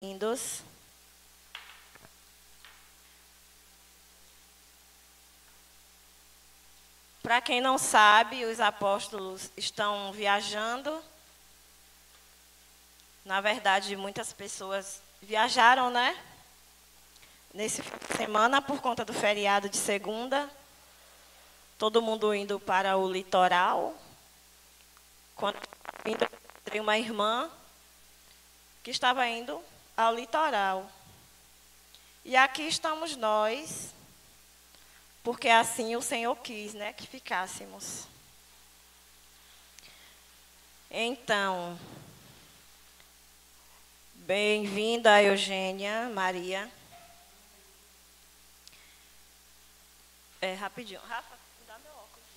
Bem-vindos. Para quem não sabe, os apóstolos estão viajando. Na verdade, muitas pessoas viajaram, né? Nesse fim de semana, por conta do feriado de segunda. Todo mundo indo para o litoral. Quando encontrei uma irmã que estava indo ao litoral. E aqui estamos nós, porque assim o Senhor quis, né, que ficássemos. Então, bem-vinda, Eugênia, Maria. Rapidinho. Rafa, dá meu óculos.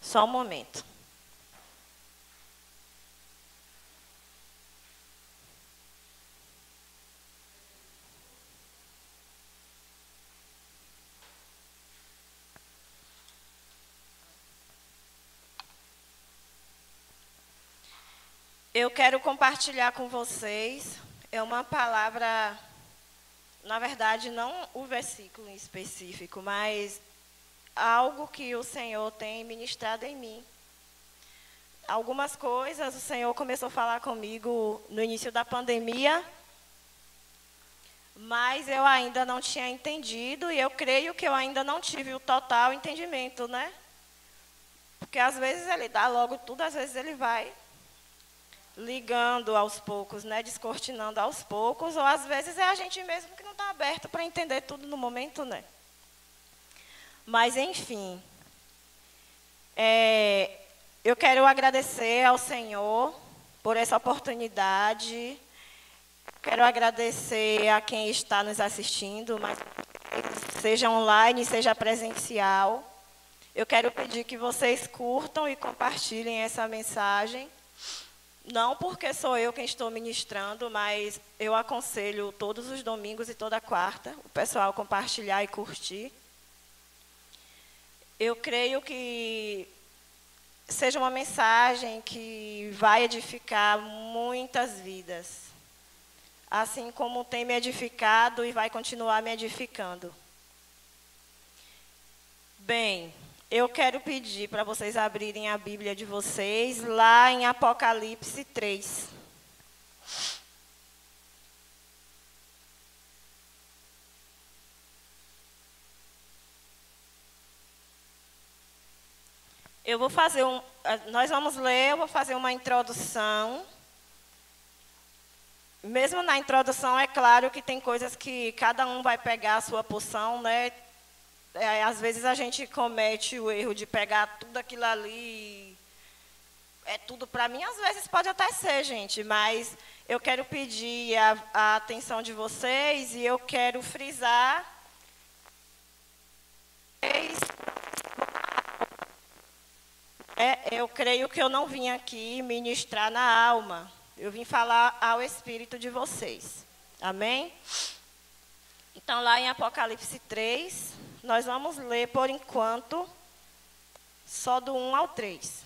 Só um momento. Eu quero compartilhar com vocês, uma palavra, na verdade, não o versículo em específico, mas algo que o Senhor tem ministrado em mim. Algumas coisas o Senhor começou a falar comigo no início da pandemia, mas eu ainda não tinha entendido e eu creio que eu ainda não tive o total entendimento, né? Porque às vezes ele dá logo tudo, às vezes ele vai ligando aos poucos, né, descortinando aos poucos, ou às vezes é a gente mesmo que não está aberto para entender tudo no momento, né? Mas, enfim, eu quero agradecer ao Senhor por essa oportunidade, quero agradecer a quem está nos assistindo, mas seja online, seja presencial. Eu quero pedir que vocês curtam e compartilhem essa mensagem. Não porque sou eu quem estou ministrando, mas eu aconselho todos os domingos e toda quarta o pessoal compartilhar e curtir. Eu creio que seja uma mensagem que vai edificar muitas vidas, assim como tem me edificado e vai continuar me edificando. Bem, eu quero pedir para vocês abrirem a Bíblia de vocês lá em Apocalipse 3. Nós vamos ler, eu vou fazer uma introdução. Mesmo na introdução, é claro que tem coisas que cada um vai pegar a sua porção, né? Às vezes a gente comete o erro de pegar tudo aquilo ali, é tudo para mim, às vezes pode até ser, gente, mas eu quero pedir a atenção de vocês e eu quero frisar. Eu creio que eu não vim aqui ministrar na alma, eu vim falar ao espírito de vocês, amém? Então, lá em Apocalipse 3, nós vamos ler, por enquanto, só do 1 ao 3.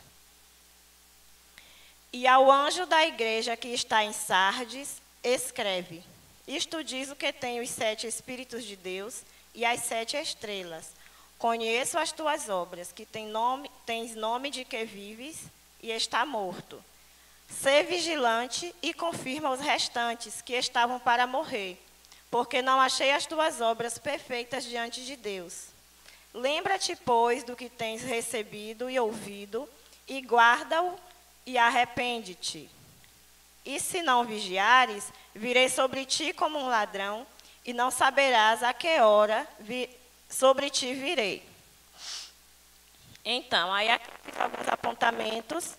E ao anjo da igreja que está em Sardes, escreve: Isto diz o que tem os 7 Espíritos de Deus e as 7 estrelas. Conheço as tuas obras, que tens nome de que vives e está morto. Sê vigilante e confirma os restantes que estavam para morrer, porque não achei as tuas obras perfeitas diante de Deus. Lembra-te, pois, do que tens recebido e ouvido, e guarda-o e arrepende-te. E se não vigiares, virei sobre ti como um ladrão, e não saberás a que hora sobre ti virei. Então, aí aqui fiz alguns apontamentos.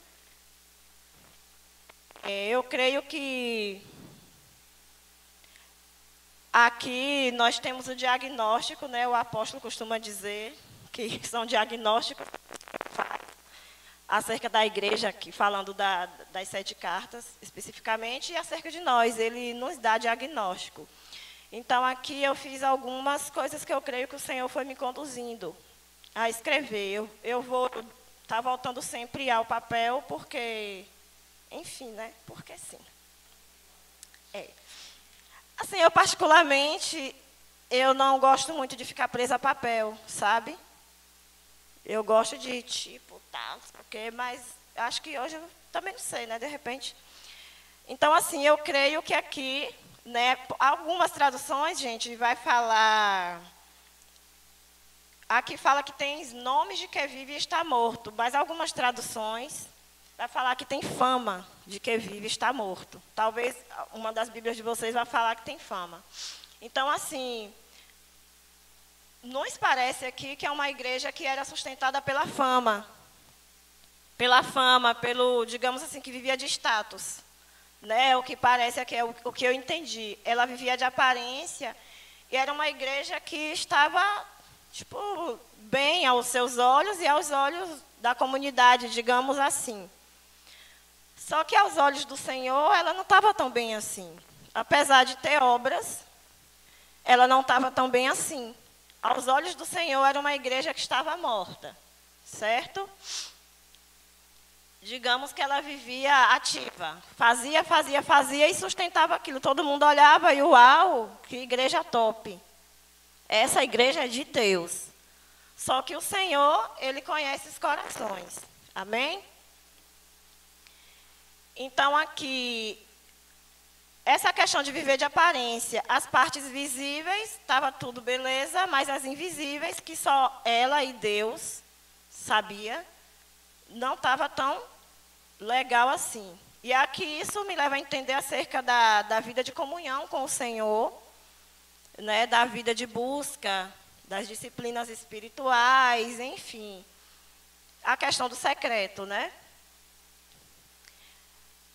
Eu creio que aqui nós temos o diagnóstico, né? O apóstolo costuma dizer que são diagnósticos acerca da igreja, aqui, falando das 7 cartas especificamente, e acerca de nós, ele nos dá diagnóstico. Então, aqui eu fiz algumas coisas que eu creio que o Senhor foi me conduzindo a escrever. Eu vou estar voltando sempre ao papel, porque, enfim, né? Porque sim. É. Assim, eu particularmente, eu não gosto muito de ficar presa a papel, sabe? Eu gosto de tipo, tá, não sei o quê, mas acho que hoje eu também não sei, né, de repente. Então, assim, eu creio que aqui, né, algumas traduções, gente, vai falar... Aqui fala que tem nomes de que vive e está morto, mas algumas traduções vai falar que tem fama de que vive e está morto. Talvez uma das Bíblias de vocês vai falar que tem fama. Então, assim, nos parece aqui que é uma igreja que era sustentada pela fama. Pela fama, pelo, digamos assim, que vivia de status. Né? O que parece aqui é o que eu entendi. Ela vivia de aparência e era uma igreja que estava, tipo, bem aos seus olhos e aos olhos da comunidade, digamos assim. Só que aos olhos do Senhor, ela não estava tão bem assim. Apesar de ter obras, ela não estava tão bem assim. Aos olhos do Senhor, era uma igreja que estava morta, certo? Digamos que ela vivia ativa. Fazia e sustentava aquilo. Todo mundo olhava e, uau, que igreja top. Essa igreja é de Deus. Só que o Senhor, Ele conhece os corações. Amém? Então, aqui, essa questão de viver de aparência, as partes visíveis, estava tudo beleza, mas as invisíveis, que só ela e Deus sabia, não estava tão legal assim. E aqui isso me leva a entender acerca da vida de comunhão com o Senhor, né, da vida de busca, das disciplinas espirituais, enfim. A questão do secreto, né?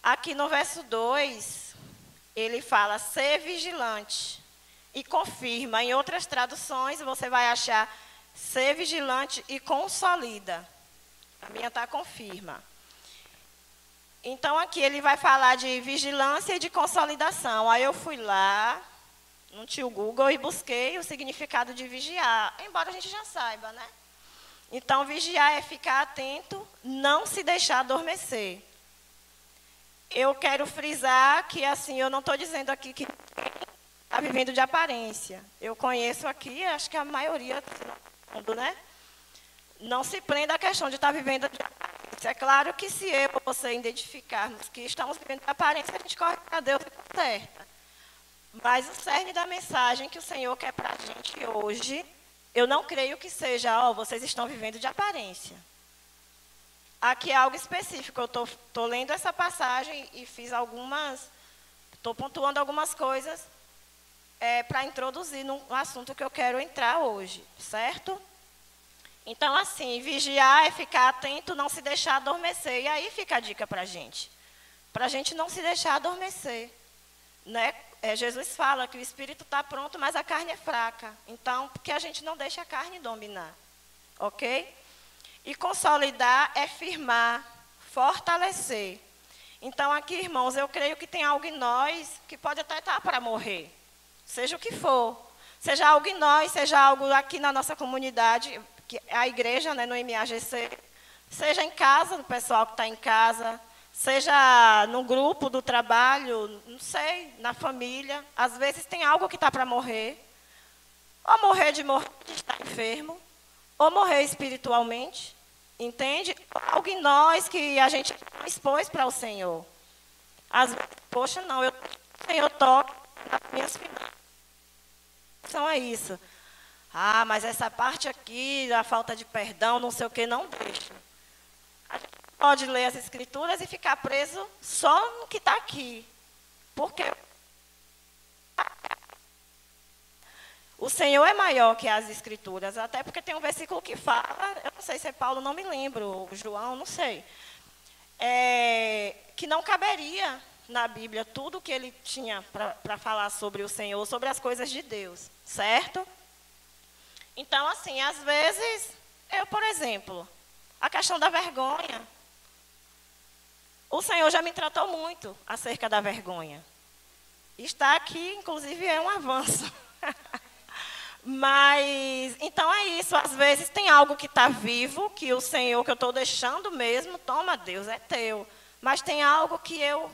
Aqui no verso 2, ele fala, ser vigilante. E confirma. Em outras traduções, você vai achar ser vigilante e consolida. A minha está confirma. Então, aqui ele vai falar de vigilância e de consolidação. Aí eu fui lá, no tio Google, e busquei o significado de vigiar. Embora a gente já saiba, né? Então, vigiar é ficar atento, não se deixar adormecer. Eu quero frisar que, assim, eu não estou dizendo aqui que está vivendo de aparência. Eu conheço aqui, acho que a maioria do mundo, né? Não se prenda à questão de estar vivendo de aparência. É claro que se eu ou você identificarmos que estamos vivendo de aparência, a gente corre para Deus e conserta. Mas o cerne da mensagem que o Senhor quer para a gente hoje, eu não creio que seja, vocês estão vivendo de aparência. Aqui é algo específico. Eu estou lendo essa passagem e fiz estou pontuando algumas coisas para introduzir no assunto que eu quero entrar hoje, certo? Então, assim, vigiar é ficar atento, não se deixar adormecer. E aí fica a dica para a gente não se deixar adormecer. Né? Jesus fala que o espírito está pronto, mas a carne é fraca. Então, porque a gente não deixa a carne dominar, ok? E consolidar é firmar, fortalecer. Então, aqui, irmãos, eu creio que tem algo em nós que pode até estar para morrer. Seja o que for. Seja algo em nós, seja algo aqui na nossa comunidade, que é a igreja, né, no MAGC. Seja em casa, no pessoal que está em casa. Seja no grupo do trabalho, não sei, na família. Às vezes tem algo que está para morrer. Ou morrer de estar enfermo. Ou morrer espiritualmente. Entende? Algo em nós que a gente expôs para o Senhor. Às vezes, poxa, não, o Senhor toca nas minhas finanças. Então é isso. Ah, mas essa parte aqui, a falta de perdão, não sei o que, não deixa. A gente pode ler as Escrituras e ficar preso só no que está aqui. Porque o Senhor é maior que as Escrituras, até porque tem um versículo que fala, eu não sei se é Paulo, não me lembro, João, não sei, que não caberia na Bíblia tudo que ele tinha para falar sobre o Senhor, sobre as coisas de Deus, certo? Então, assim, às vezes, por exemplo, a questão da vergonha, o Senhor já me tratou muito acerca da vergonha. Estar aqui, inclusive, é um avanço. Mas, então é isso, às vezes tem algo que está vivo, que o Senhor, que eu estou deixando mesmo, toma Deus, é teu. Mas tem algo que eu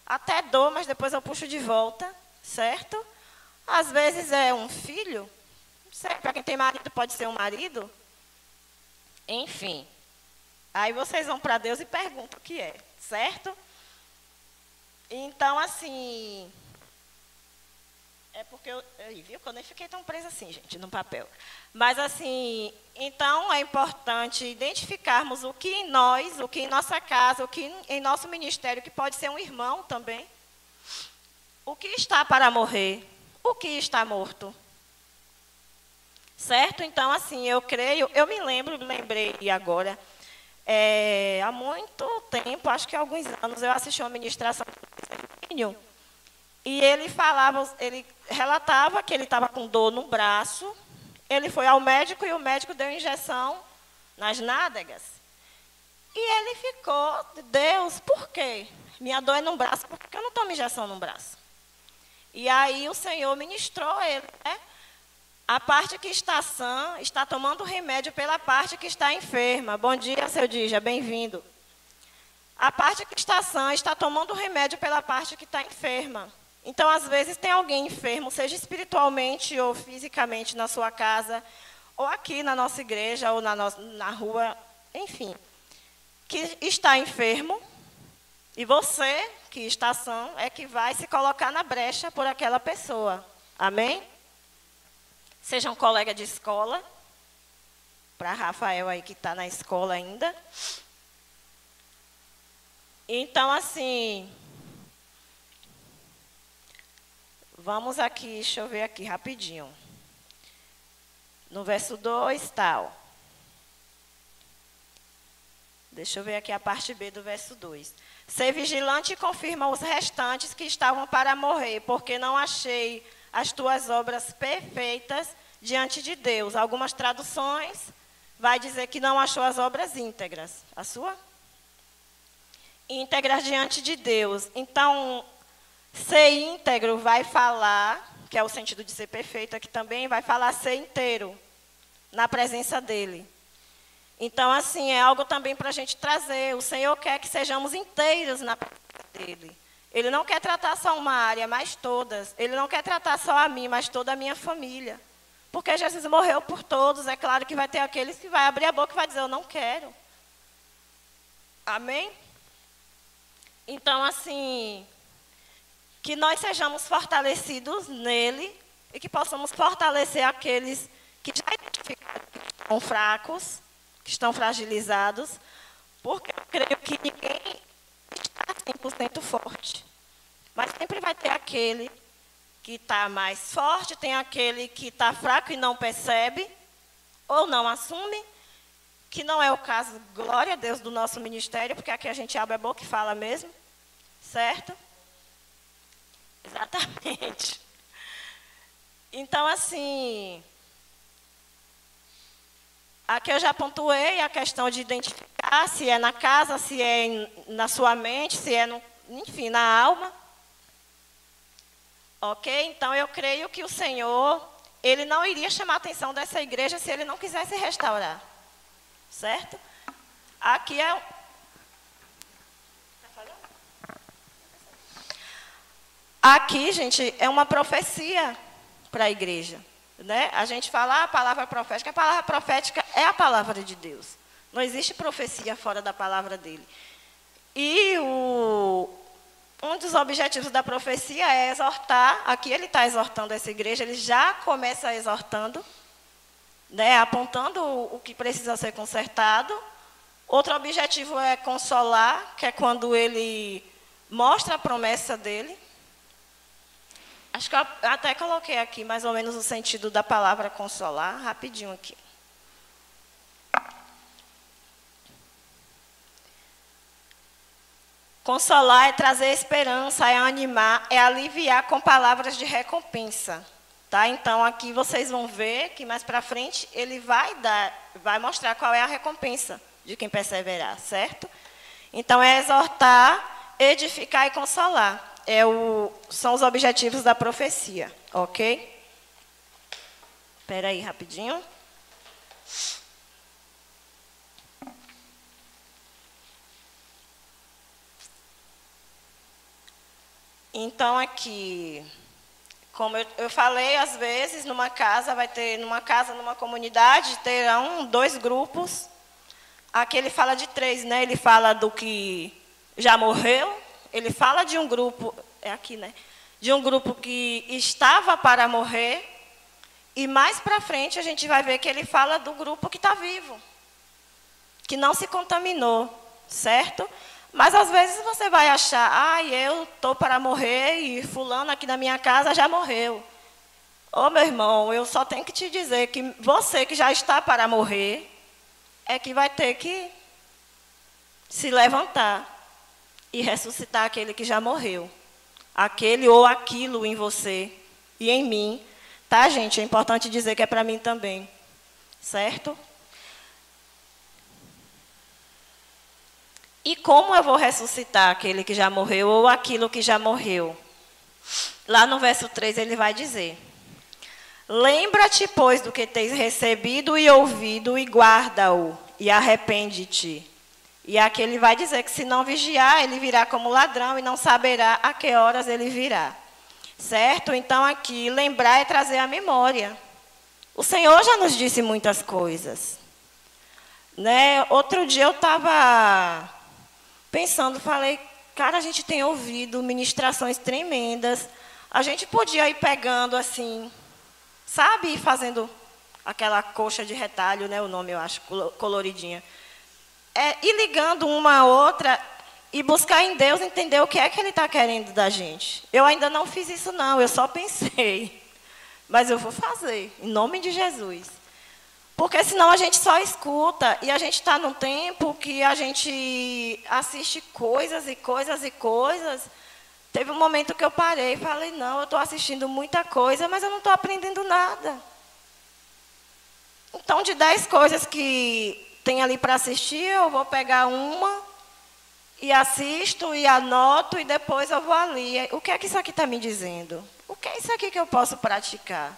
Até dou, mas depois eu puxo de volta, certo? Às vezes é um filho, não sei, para quem tem marido pode ser um marido. Enfim, aí vocês vão para Deus e perguntam o que é, certo? Então, assim, é porque viu que eu nem fiquei tão presa assim, gente, no papel. Mas, assim, então é importante identificarmos o que em nós, o que em nossa casa, o que em nosso ministério, que pode ser um irmão também, o que está para morrer, o que está morto. Certo? Então, assim, eu creio, eu me lembrei agora, há muito tempo, acho que há alguns anos, eu assisti uma ministração do e ele falava, ele relatava que ele estava com dor no braço, ele foi ao médico e o médico deu injeção nas nádegas. E ele ficou, Deus, por quê? Minha dor é no braço, por que eu não tomo injeção no braço? E aí o Senhor ministrou ele, né? A parte que está sã está tomando remédio pela parte que está enferma. Bom dia, seu Dija, bem-vindo. A parte que está sã está tomando remédio pela parte que está enferma. Então, às vezes, tem alguém enfermo, seja espiritualmente ou fisicamente na sua casa, ou aqui na nossa igreja, ou na rua, enfim, que está enfermo, e você, que está sã, é que vai se colocar na brecha por aquela pessoa. Amém? Seja um colega de escola, para Rafael aí que está na escola ainda. Então, assim, vamos aqui, deixa eu ver aqui rapidinho. No verso 2, tal. Deixa eu ver aqui a parte B do verso 2. Ser vigilante e confirma os restantes que estavam para morrer, porque não achei as tuas obras perfeitas diante de Deus. Algumas traduções vai dizer que não achou as obras íntegras. A sua? Íntegras diante de Deus. Então, ser íntegro vai falar, que é o sentido de ser perfeito aqui também, vai falar ser inteiro na presença dEle. Então, assim, é algo também para a gente trazer. O Senhor quer que sejamos inteiros na presença dEle. Ele não quer tratar só uma área, mas todas. Ele não quer tratar só a mim, mas toda a minha família. Porque Jesus morreu por todos. É claro que vai ter aqueles que vai abrir a boca e vai dizer, eu não quero. Amém? Então, assim, que nós sejamos fortalecidos nele e que possamos fortalecer aqueles que já identificaram que estão fracos, que estão fragilizados, porque eu creio que ninguém está 100% forte. Mas sempre vai ter aquele que está mais forte, tem aquele que está fraco e não percebe, ou não assume, que não é o caso, glória a Deus, do nosso ministério, porque aqui a gente abre a boca e fala mesmo, certo? Exatamente. Então, assim, aqui eu já pontuei a questão de identificar se é na casa, se é na sua mente, se é, enfim, na alma. Ok? Então, eu creio que o Senhor, Ele não iria chamar a atenção dessa igreja se Ele não quisesse restaurar. Certo? Aqui é... Aqui, gente, é uma profecia para a igreja. Né? A gente fala a palavra profética é a palavra de Deus. Não existe profecia fora da palavra dele. E um dos objetivos da profecia é exortar. Aqui ele está exortando essa igreja, ele já começa exortando, né, apontando o que precisa ser consertado. Outro objetivo é consolar, que é quando ele mostra a promessa dele. Acho que eu até coloquei aqui mais ou menos o sentido da palavra consolar, rapidinho aqui. Consolar é trazer esperança, é animar, é aliviar com palavras de recompensa. Tá? Então, aqui vocês vão ver que mais para frente ele vai mostrar qual é a recompensa de quem perseverar, certo? Então, é exortar, edificar e consolar. São os objetivos da profecia, ok? Espera aí, rapidinho. Então, aqui, como eu falei, às vezes, numa casa, numa comunidade, terão 2 grupos. Aqui ele fala de 3, né? Ele fala do que já morreu, ele fala de um grupo, é aqui, né? De um grupo que estava para morrer, e mais para frente a gente vai ver que ele fala do grupo que está vivo, que não se contaminou, certo? Mas às vezes você vai achar, eu estou para morrer e fulano aqui na minha casa já morreu. Ô, meu irmão, eu só tenho que te dizer que você que já está para morrer, é que vai ter que se levantar e ressuscitar aquele que já morreu. Aquele ou aquilo em você e em mim. Tá, gente? É importante dizer que é para mim também. Certo? E como eu vou ressuscitar aquele que já morreu ou aquilo que já morreu? Lá no verso 3 ele vai dizer: lembra-te, pois, do que tens recebido e ouvido, e guarda-o, e arrepende-te. E aqui ele vai dizer que se não vigiar, ele virá como ladrão e não saberá a que horas ele virá. Certo? Então aqui, lembrar é trazer a memória. O Senhor já nos disse muitas coisas. Né? Outro dia eu estava pensando, falei, cara, a gente tem ouvido ministrações tremendas. A gente podia ir pegando assim, sabe, ir fazendo aquela coxa de retalho, né, o nome eu acho, coloridinha. Ir ligando uma a outra e buscar em Deus entender o que é que Ele está querendo da gente. Eu ainda não fiz isso não, eu só pensei. Mas eu vou fazer, em nome de Jesus. Porque senão a gente só escuta e a gente está num tempo que a gente assiste coisas e coisas e coisas. Teve um momento que eu parei e falei, não, eu estou assistindo muita coisa, mas eu não estou aprendendo nada. Então, de 10 coisas que tem ali para assistir, eu vou pegar uma e assisto e anoto e depois eu vou ali. O que é que isso aqui está me dizendo? O que é isso aqui que eu posso praticar?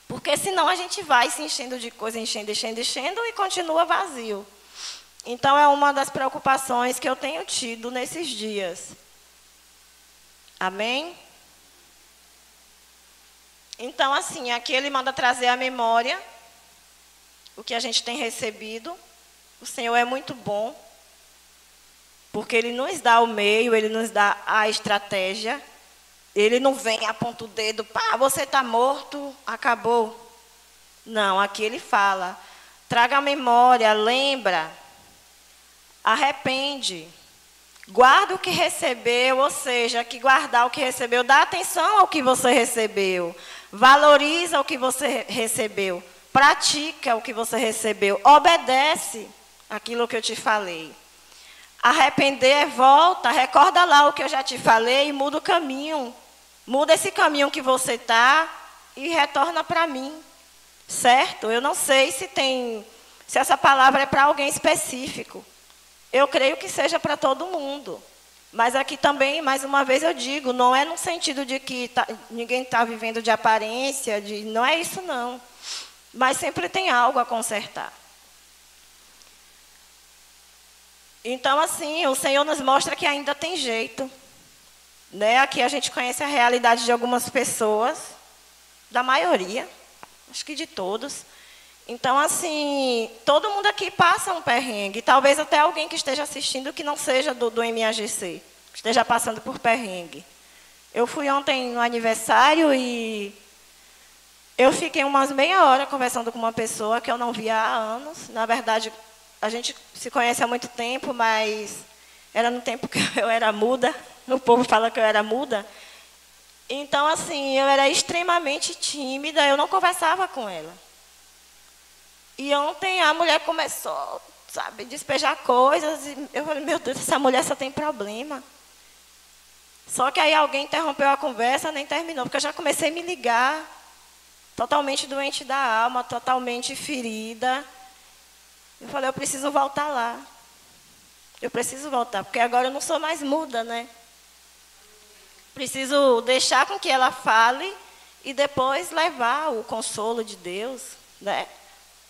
Porque senão a gente vai se enchendo de coisa, enchendo e continua vazio. Então, é uma das preocupações que eu tenho tido nesses dias. Amém? Então, assim, aqui ele manda trazer à memória o que a gente tem recebido. O Senhor é muito bom, porque Ele nos dá o meio, Ele nos dá a estratégia. Ele não vem, aponta o dedo, pá, você está morto, acabou. Não, aqui Ele fala, traga a memória, lembra, arrepende. Guarda o que recebeu, ou seja, que guardar o que recebeu, dá atenção ao que você recebeu, valoriza o que você recebeu, pratica o que você recebeu, obedece aquilo que eu te falei. Arrepender, volta, recorda lá o que eu já te falei e muda o caminho. Muda esse caminho que você está e retorna para mim, certo? Eu não sei se essa palavra é para alguém específico. Eu creio que seja para todo mundo. Mas aqui também, mais uma vez eu digo, não é no sentido de que ninguém está vivendo de aparência, não é isso não. Mas sempre tem algo a consertar. Então, assim, o Senhor nos mostra que ainda tem jeito. Né? Aqui a gente conhece a realidade de algumas pessoas, da maioria, acho que de todos. Então, assim, todo mundo aqui passa um perrengue. Talvez até alguém que esteja assistindo que não seja do MAGC, que esteja passando por perrengue. Eu fui ontem no aniversário e eu fiquei umas meia hora conversando com uma pessoa que eu não via há anos. Na verdade, a gente se conhece há muito tempo, mas era no tempo que eu era muda. O povo fala que eu era muda. Então, assim, eu era extremamente tímida, eu não conversava com ela. E ontem a mulher começou, sabe, despejar coisas. E eu falei, meu Deus, essa mulher só tem problema. Só que aí alguém interrompeu a conversa, nem terminou, porque eu já comecei a me ligar. Totalmente doente da alma, totalmente ferida. Eu falei, eu preciso voltar lá. Eu preciso voltar, porque agora eu não sou mais muda, né? Preciso deixar com que ela fale e depois levar o consolo de Deus, né?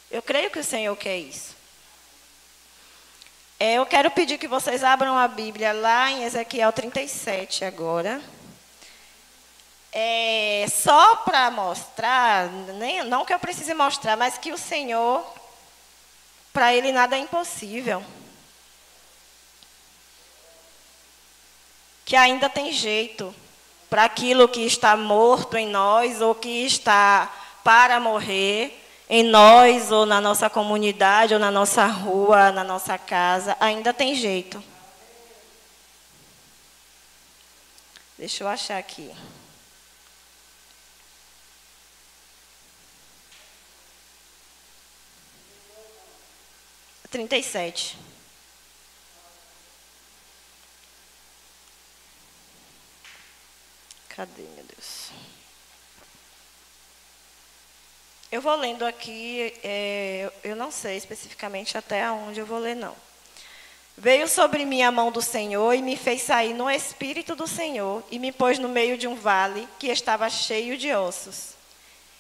Eu creio que o Senhor quer isso. Eu quero pedir que vocês abram a Bíblia lá em Ezequiel 37 agora. Só para mostrar, não que eu precise mostrar, mas que o Senhor, para Ele nada é impossível. Que ainda tem jeito para aquilo que está morto em nós ou que está para morrer em nós ou na nossa comunidade ou na nossa rua, na nossa casa, ainda tem jeito. Deixa eu achar aqui. Trinta e sete. Cadê, meu Deus? Eu vou lendo aqui, eu não sei especificamente até onde eu vou ler, não. Veio sobre mim a mão do Senhor e me fez sair no espírito do Senhor e me pôs no meio de um vale que estava cheio de ossos.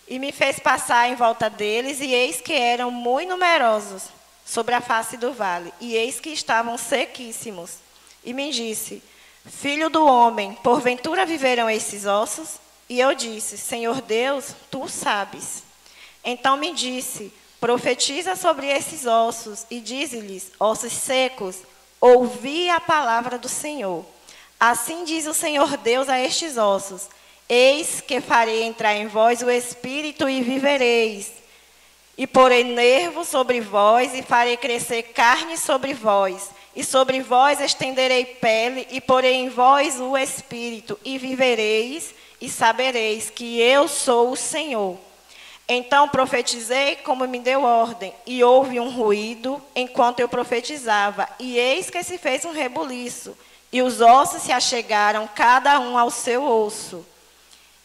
E me fez passar em volta deles e eis que eram muito numerosos sobre a face do vale, e eis que estavam sequíssimos. E me disse: Filho do homem, porventura viverão esses ossos? E eu disse: Senhor Deus, tu sabes. Então me disse: profetiza sobre esses ossos e dize-lhes: ossos secos, ouvi a palavra do Senhor. Assim diz o Senhor Deus a estes ossos: eis que farei entrar em vós o espírito e vivereis. E porei nervo sobre vós e farei crescer carne sobre vós. E sobre vós estenderei pele e porei em vós o espírito e vivereis e sabereis que eu sou o Senhor. Então profetizei como me deu ordem, e houve um ruído enquanto eu profetizava, e eis que se fez um rebuliço, e os ossos se achegaram cada um ao seu osso.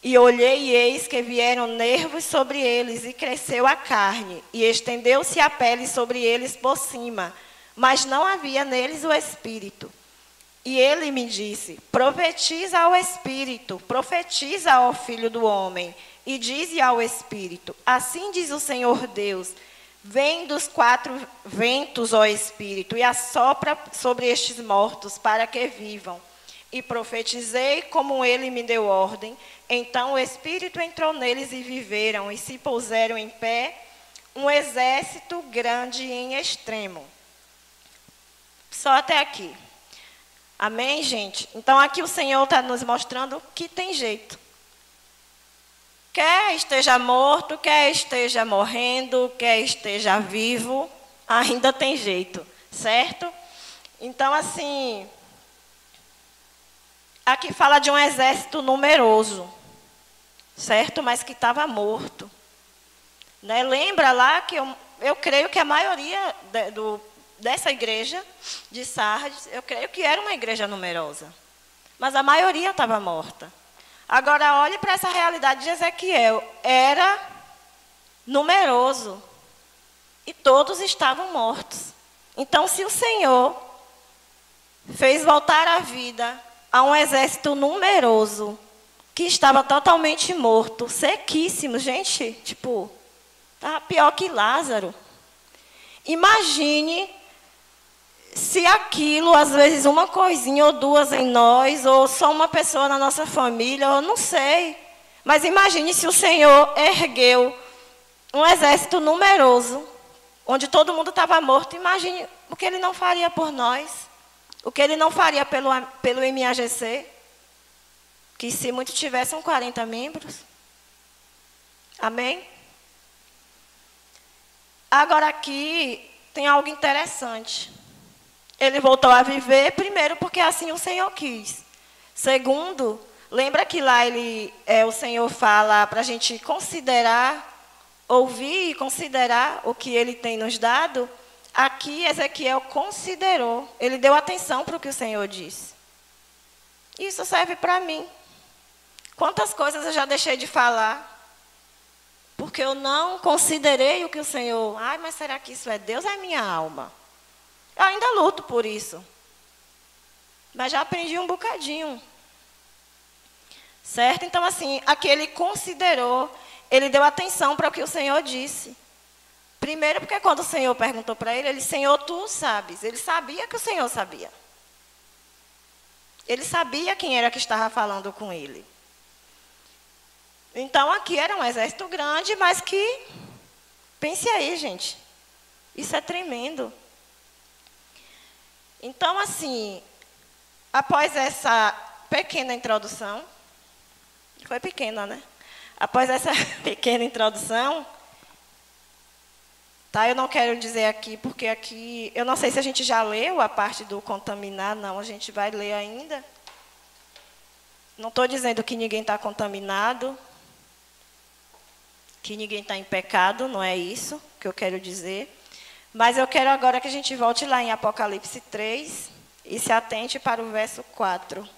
E olhei e eis que vieram nervos sobre eles, e cresceu a carne, e estendeu-se a pele sobre eles por cima, mas não havia neles o espírito. E ele me disse: profetiza ao espírito, profetiza ao filho do homem, e dize ao espírito: assim diz o Senhor Deus: vem dos quatro ventos, ó espírito, e assopra sobre estes mortos para que vivam. E profetizei como ele me deu ordem. Então o espírito entrou neles e viveram, e se puseram em pé um exército grande em extremo. Só até aqui. Amém, gente? Então aqui o Senhor está nos mostrando que tem jeito. Quer esteja morto, quer esteja morrendo, quer esteja vivo, ainda tem jeito, certo? Então, assim, aqui fala de um exército numeroso, certo? Mas que estava morto. Né? Lembra lá que eu creio que a maioria dessa igreja de Sardes, eu creio que era uma igreja numerosa. Mas a maioria estava morta. Agora, olhe para essa realidade de Ezequiel. Era numeroso. E todos estavam mortos. Então, se o Senhor fez voltar à vida a um exército numeroso, que estava totalmente morto, sequíssimo, gente, tipo, estava pior que Lázaro. Imagine se aquilo, às vezes, uma coisinha ou duas em nós, ou só uma pessoa na nossa família, eu não sei. Mas imagine se o Senhor ergueu um exército numeroso, onde todo mundo estava morto. Imagine o que Ele não faria por nós, o que Ele não faria pelo MAGC, que se muito tivessem 40 membros. Amém? Agora aqui tem algo interessante. Ele voltou a viver, primeiro, porque assim o Senhor quis. Segundo, lembra que lá o Senhor fala para a gente considerar, ouvir e considerar o que Ele tem nos dado? Aqui, Ezequiel considerou, ele deu atenção para o que o Senhor disse. Isso serve para mim. Quantas coisas eu já deixei de falar, porque eu não considerei o que o Senhor... Ai, mas será que isso é Deus ou é minha alma? Eu ainda luto por isso. Mas já aprendi um bocadinho. Certo? Então, assim, aqui ele considerou, ele deu atenção para o que o Senhor disse. Primeiro porque quando o Senhor perguntou para ele, ele, Senhor, tu sabes. Ele sabia que o Senhor sabia. Ele sabia quem era que estava falando com ele. Então, aqui era um exército grande, mas que... Pense aí, gente. Isso é tremendo. Então, assim, após essa pequena introdução... Foi pequena, né? Após essa pequena introdução... Tá, eu não quero dizer aqui, porque aqui... Eu não sei se a gente já leu a parte do contaminar, não. A gente vai ler ainda. Não estou dizendo que ninguém está contaminado, que ninguém está em pecado, não é isso que eu quero dizer. Mas eu quero agora que a gente volte lá em Apocalipse 3 e se atente para o verso 4.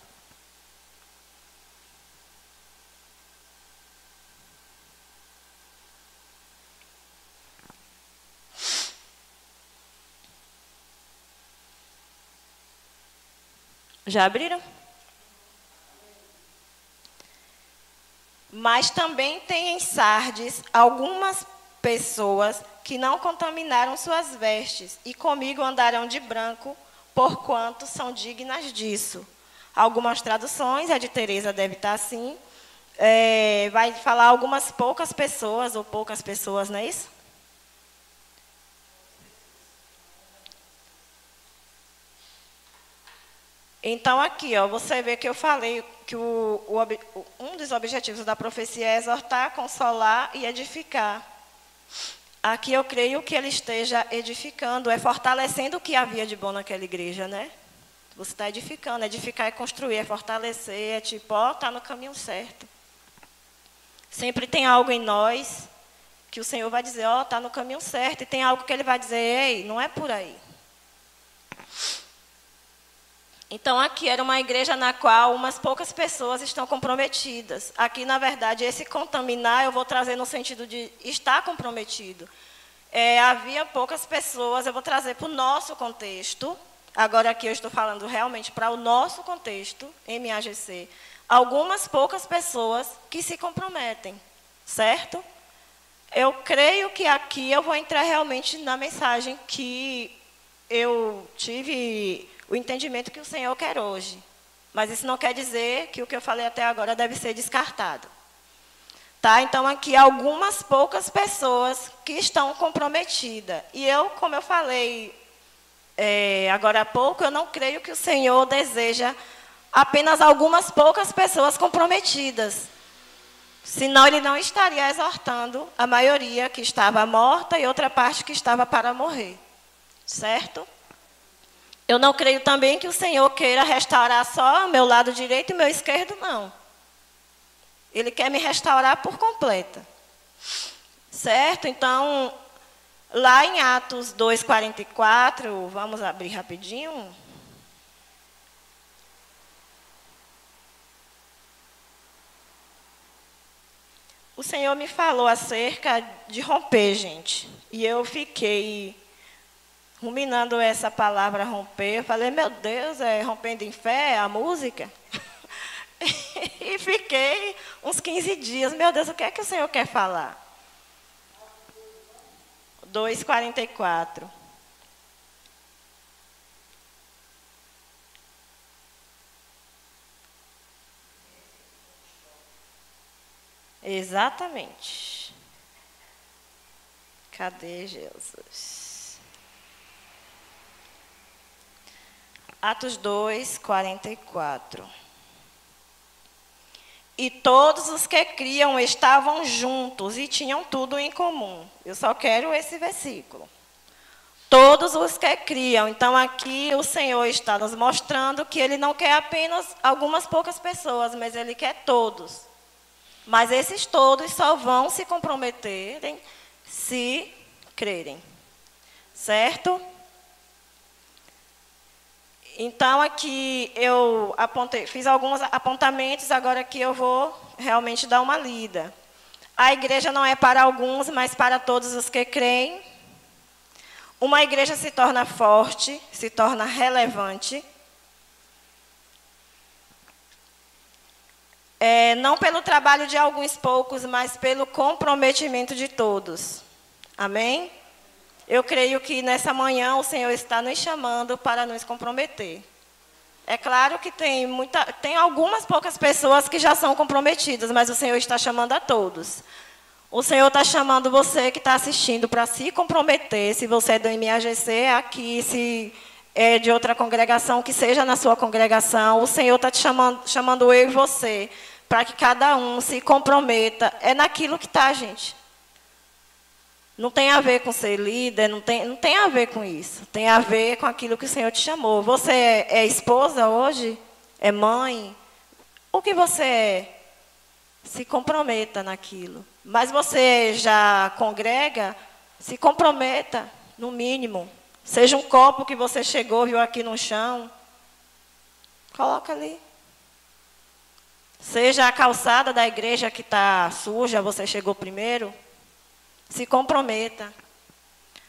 Já abriram? Mas também tem em Sardes algumas pessoas que não contaminaram suas vestes, e comigo andarão de branco, porquanto são dignas disso. Algumas traduções, a de Teresa deve estar assim, vai falar algumas poucas pessoas, ou poucas pessoas, não é isso? Então, aqui, ó, você vê que eu falei que um dos objetivos da profecia é exortar, consolar e edificar. Aqui eu creio que ele esteja edificando, é fortalecendo o que havia de bom naquela igreja, né? Você está edificando, edificar é construir, é fortalecer, é tipo, ó, está no caminho certo. Sempre tem algo em nós que o Senhor vai dizer, ó, está no caminho certo, e tem algo que ele vai dizer, ei, não é por aí. Então, aqui era uma igreja na qual umas poucas pessoas estão comprometidas. Aqui, na verdade, esse contaminar eu vou trazer no sentido de estar comprometido. Havia poucas pessoas, eu vou trazer para o nosso contexto. Agora, aqui eu estou falando realmente para o nosso contexto, MAGC. Algumas poucas pessoas que se comprometem, certo? Eu creio que aqui eu vou entrar realmente na mensagem que eu tive... o entendimento que o Senhor quer hoje. Mas isso não quer dizer que o que eu falei até agora deve ser descartado. Tá? Então, aqui, algumas poucas pessoas que estão comprometidas. E eu, como eu falei agora há pouco, eu não creio que o Senhor deseja apenas algumas poucas pessoas comprometidas. Senão, ele não estaria exortando a maioria que estava morta e outra parte que estava para morrer. Certo? Eu não creio também que o Senhor queira restaurar só o meu lado direito e o meu esquerdo, não. Ele quer me restaurar por completa. Certo? Então, lá em Atos 2:44, vamos abrir rapidinho. O Senhor me falou acerca de romper, gente. E eu fiquei... ruminando essa palavra romper, eu falei, meu Deus, é rompendo em fé, a música? E fiquei uns 15 dias, meu Deus, o que é que o Senhor quer falar? 2:44. Exatamente. Cadê Jesus? Atos 2:44. E todos os que criam estavam juntos e tinham tudo em comum. Eu só quero esse versículo. Todos os que criam. Então, aqui o Senhor está nos mostrando que Ele não quer apenas algumas poucas pessoas, mas Ele quer todos. Mas esses todos só vão se comprometerem se crerem. Certo? Então, aqui eu fiz alguns apontamentos, agora que eu vou realmente dar uma lida. A igreja não é para alguns, mas para todos os que creem. Uma igreja se torna forte, se torna relevante. Não pelo trabalho de alguns poucos, mas pelo comprometimento de todos. Amém? Eu creio que nessa manhã o Senhor está nos chamando para nos comprometer. É claro que tem algumas poucas pessoas que já são comprometidas, mas o Senhor está chamando a todos. O Senhor está chamando você que está assistindo para se comprometer. Se você é do MAGC, aqui, se é de outra congregação, que seja na sua congregação, o Senhor está te chamando eu e você, para que cada um se comprometa. É naquilo que está, gente. Não tem a ver com ser líder, não tem a ver com isso. Tem a ver com aquilo que o Senhor te chamou. Você é esposa hoje? É mãe? O que você é? Se comprometa naquilo. Mas você já congrega? Se comprometa, no mínimo. Seja um copo que você chegou, viu aqui no chão. Coloca ali. Seja a calçada da igreja que está suja, você chegou primeiro. Se comprometa.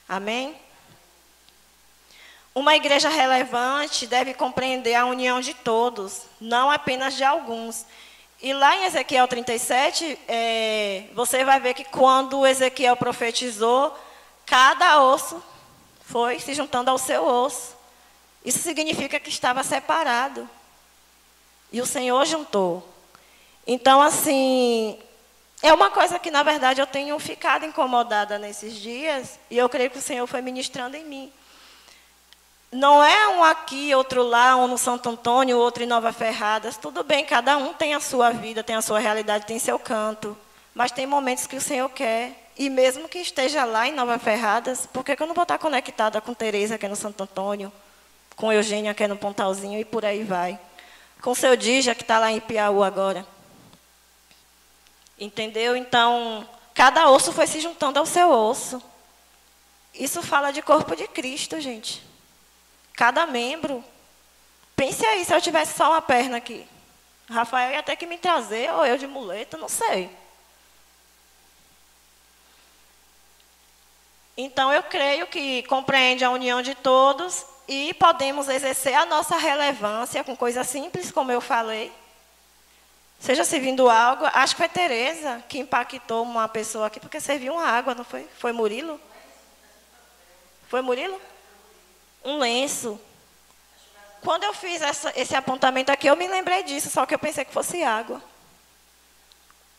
Amém? Uma igreja relevante deve compreender a união de todos, não apenas de alguns. E lá em Ezequiel 37, você vai ver que quando Ezequiel profetizou, cada osso foi se juntando ao seu osso. Isso significa que estava separado. E o Senhor juntou. Então, assim, é uma coisa que, na verdade, eu tenho ficado incomodada nesses dias, e eu creio que o Senhor foi ministrando em mim. Não é um aqui, outro lá, um no Santo Antônio, outro em Nova Ferradas. Tudo bem, cada um tem a sua vida, tem a sua realidade, tem seu canto. Mas tem momentos que o Senhor quer. E mesmo que esteja lá em Nova Ferradas, por que eu não vou estar conectada com Tereza, que é no Santo Antônio, com Eugênia, que é no Pontalzinho, e por aí vai. Com o seu Dija, que está lá em Piauí agora. Entendeu? Então, cada osso foi se juntando ao seu osso. Isso fala de corpo de Cristo, gente. Cada membro. Pense aí, se eu tivesse só uma perna aqui. Rafael ia ter que me trazer, ou eu de muleta, não sei. Então, eu creio que compreende a união de todos e podemos exercer a nossa relevância com coisas simples, como eu falei. Seja servindo algo, acho que foi Tereza que impactou uma pessoa aqui, porque serviu uma água, não foi? Foi Murilo? Foi Murilo? Um lenço. Quando eu fiz esse apontamento aqui, eu me lembrei disso, só que eu pensei que fosse água.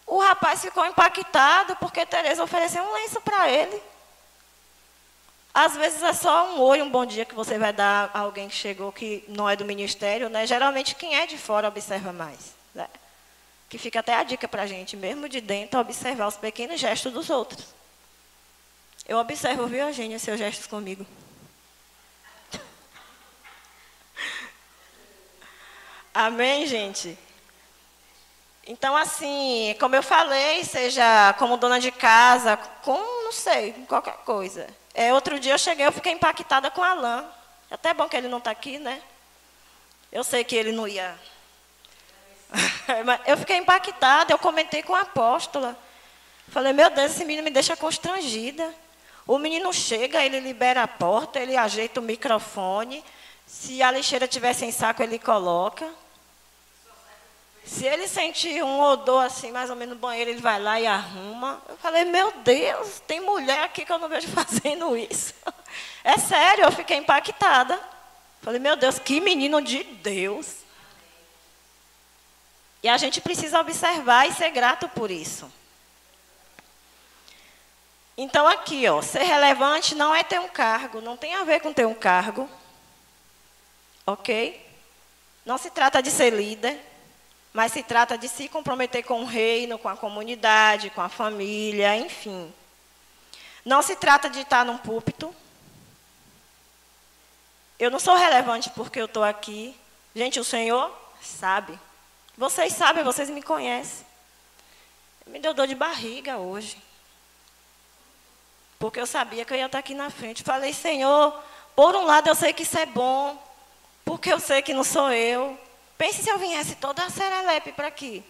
O rapaz ficou impactado porque Tereza ofereceu um lenço para ele. Às vezes é só um oi, um bom dia que você vai dar a alguém que chegou, que não é do ministério, né? Geralmente quem é de fora observa mais, né? Que fica até a dica para a gente, mesmo de dentro, observar os pequenos gestos dos outros. Eu observo, viu, Eugênia, seus gestos comigo. Amém, gente? Então, assim, como eu falei, seja como dona de casa, com, não sei, qualquer coisa. Outro dia eu cheguei, eu fiquei impactada com Alain. É até bom que ele não está aqui, né? Eu sei que ele não ia. Mas eu fiquei impactada, eu comentei com a apóstola. Falei, meu Deus, esse menino me deixa constrangida. O menino chega, ele libera a porta, ele ajeita o microfone. Se a lixeira estiver sem saco, ele coloca. Se ele sentir um odor assim, mais ou menos no banheiro, ele vai lá e arruma. Eu falei, meu Deus, tem mulher aqui que eu não vejo fazendo isso. É sério, eu fiquei impactada. Falei, meu Deus, que menino de Deus. E a gente precisa observar e ser grato por isso. Então, aqui, ó, ser relevante não é ter um cargo, não tem a ver com ter um cargo. Ok? Não se trata de ser líder, mas se trata de se comprometer com o reino, com a comunidade, com a família, enfim. Não se trata de estar num púlpito. Eu não sou relevante porque eu estou aqui. Gente, o Senhor sabe. Vocês sabem, vocês me conhecem. Me deu dor de barriga hoje. Porque eu sabia que eu ia estar aqui na frente. Falei, Senhor, por um lado eu sei que isso é bom, porque eu sei que não sou eu. Pense se eu viesse toda a serelepe para aqui.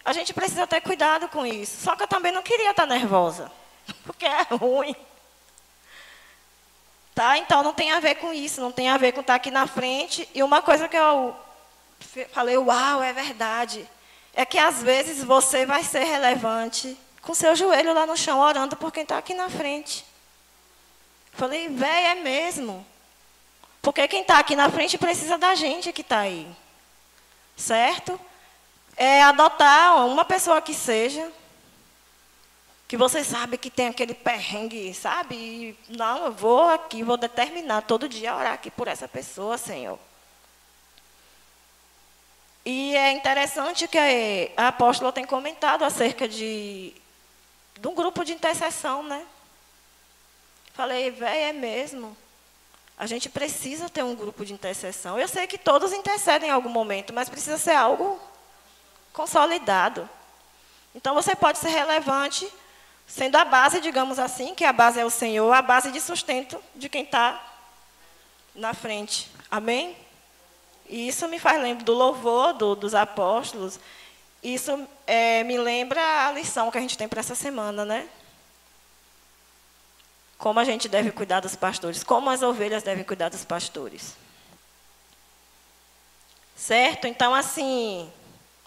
A gente precisa ter cuidado com isso. Só que eu também não queria estar nervosa, porque é ruim. Tá? Então não tem a ver com isso, não tem a ver com estar aqui na frente. E uma coisa que eu falei, uau, é verdade. É que às vezes você vai ser relevante com seu joelho lá no chão, orando por quem está aqui na frente. Falei, véi, é mesmo. Porque quem está aqui na frente precisa da gente que está aí. Certo? É adotar uma pessoa que seja, que você sabe que tem aquele perrengue, sabe? E, não, eu vou aqui, vou determinar todo dia orar aqui por essa pessoa, Senhor. E é interessante que a apóstola tem comentado acerca de um grupo de intercessão, né? Falei, véi, é mesmo. A gente precisa ter um grupo de intercessão. Eu sei que todos intercedem em algum momento, mas precisa ser algo consolidado. Então, você pode ser relevante, sendo a base, digamos assim, que a base é o Senhor, a base de sustento de quem está na frente. Amém? E isso me faz lembrar do louvor dos apóstolos. Isso me lembra a lição que a gente tem para essa semana, né? Como a gente deve cuidar dos pastores, como as ovelhas devem cuidar dos pastores. Certo? Então, assim,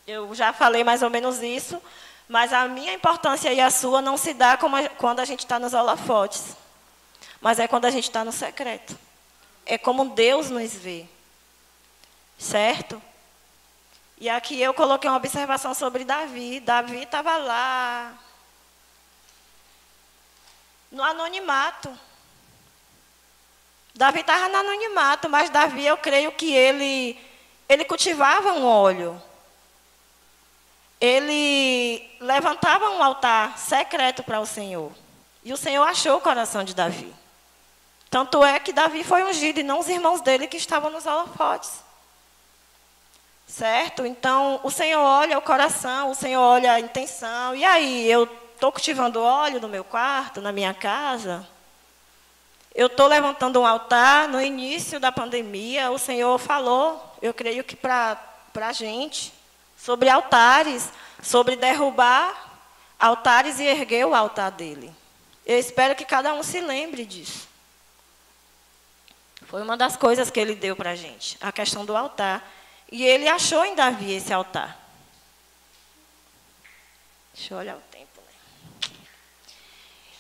eu já falei mais ou menos isso, mas a minha importância e a sua não se dá quando a gente está nos holofotes, mas é quando a gente está no secreto. É como Deus nos vê. Certo? E aqui eu coloquei uma observação sobre Davi. Davi estava lá, no anonimato. Davi estava no anonimato, mas Davi, eu creio que ele cultivava um óleo. Ele levantava um altar secreto para o Senhor. E o Senhor achou o coração de Davi. Tanto é que Davi foi ungido, e não os irmãos dele que estavam nos holofotes. Certo? Então, o Senhor olha o coração, o Senhor olha a intenção. E aí, eu estou cultivando óleo no meu quarto, na minha casa? Eu estou levantando um altar. No início da pandemia, o Senhor falou, eu creio que para a gente, sobre altares, sobre derrubar altares e erguer o altar dele. Eu espero que cada um se lembre disso. Foi uma das coisas que ele deu para a gente, a questão do altar. E ele achou em Davi esse altar. Deixa eu olhar o tempo. Né?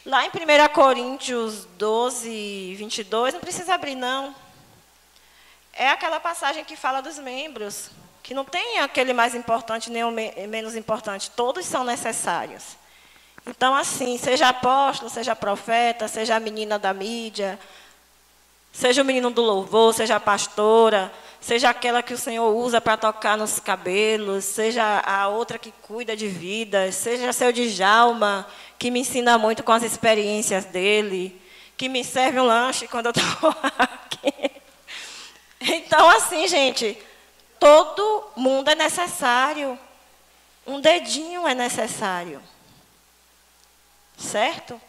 Lá em 1 Coríntios 12, 22, não precisa abrir, não. É aquela passagem que fala dos membros, que não tem aquele mais importante nem o menos importante. Todos são necessários. Então, assim, seja apóstolo, seja profeta, seja a menina da mídia, seja o menino do louvor, seja a pastora, seja aquela que o Senhor usa para tocar nos cabelos, seja a outra que cuida de vidas, seja seu Djalma, que me ensina muito com as experiências dele, que me serve um lanche quando eu estou aqui. Então, assim, gente, todo mundo é necessário. Um dedinho é necessário. Certo?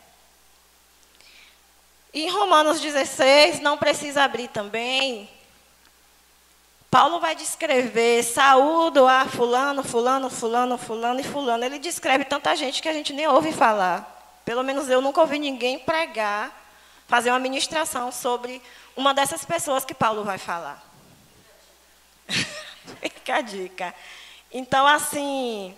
Em Romanos 16, não precisa abrir também. Paulo vai descrever, saúdo a fulano, fulano, fulano, fulano e fulano. Ele descreve tanta gente que a gente nem ouve falar. Pelo menos eu nunca ouvi ninguém pregar, fazer uma ministração sobre uma dessas pessoas que Paulo vai falar. Fica a dica. Então, assim,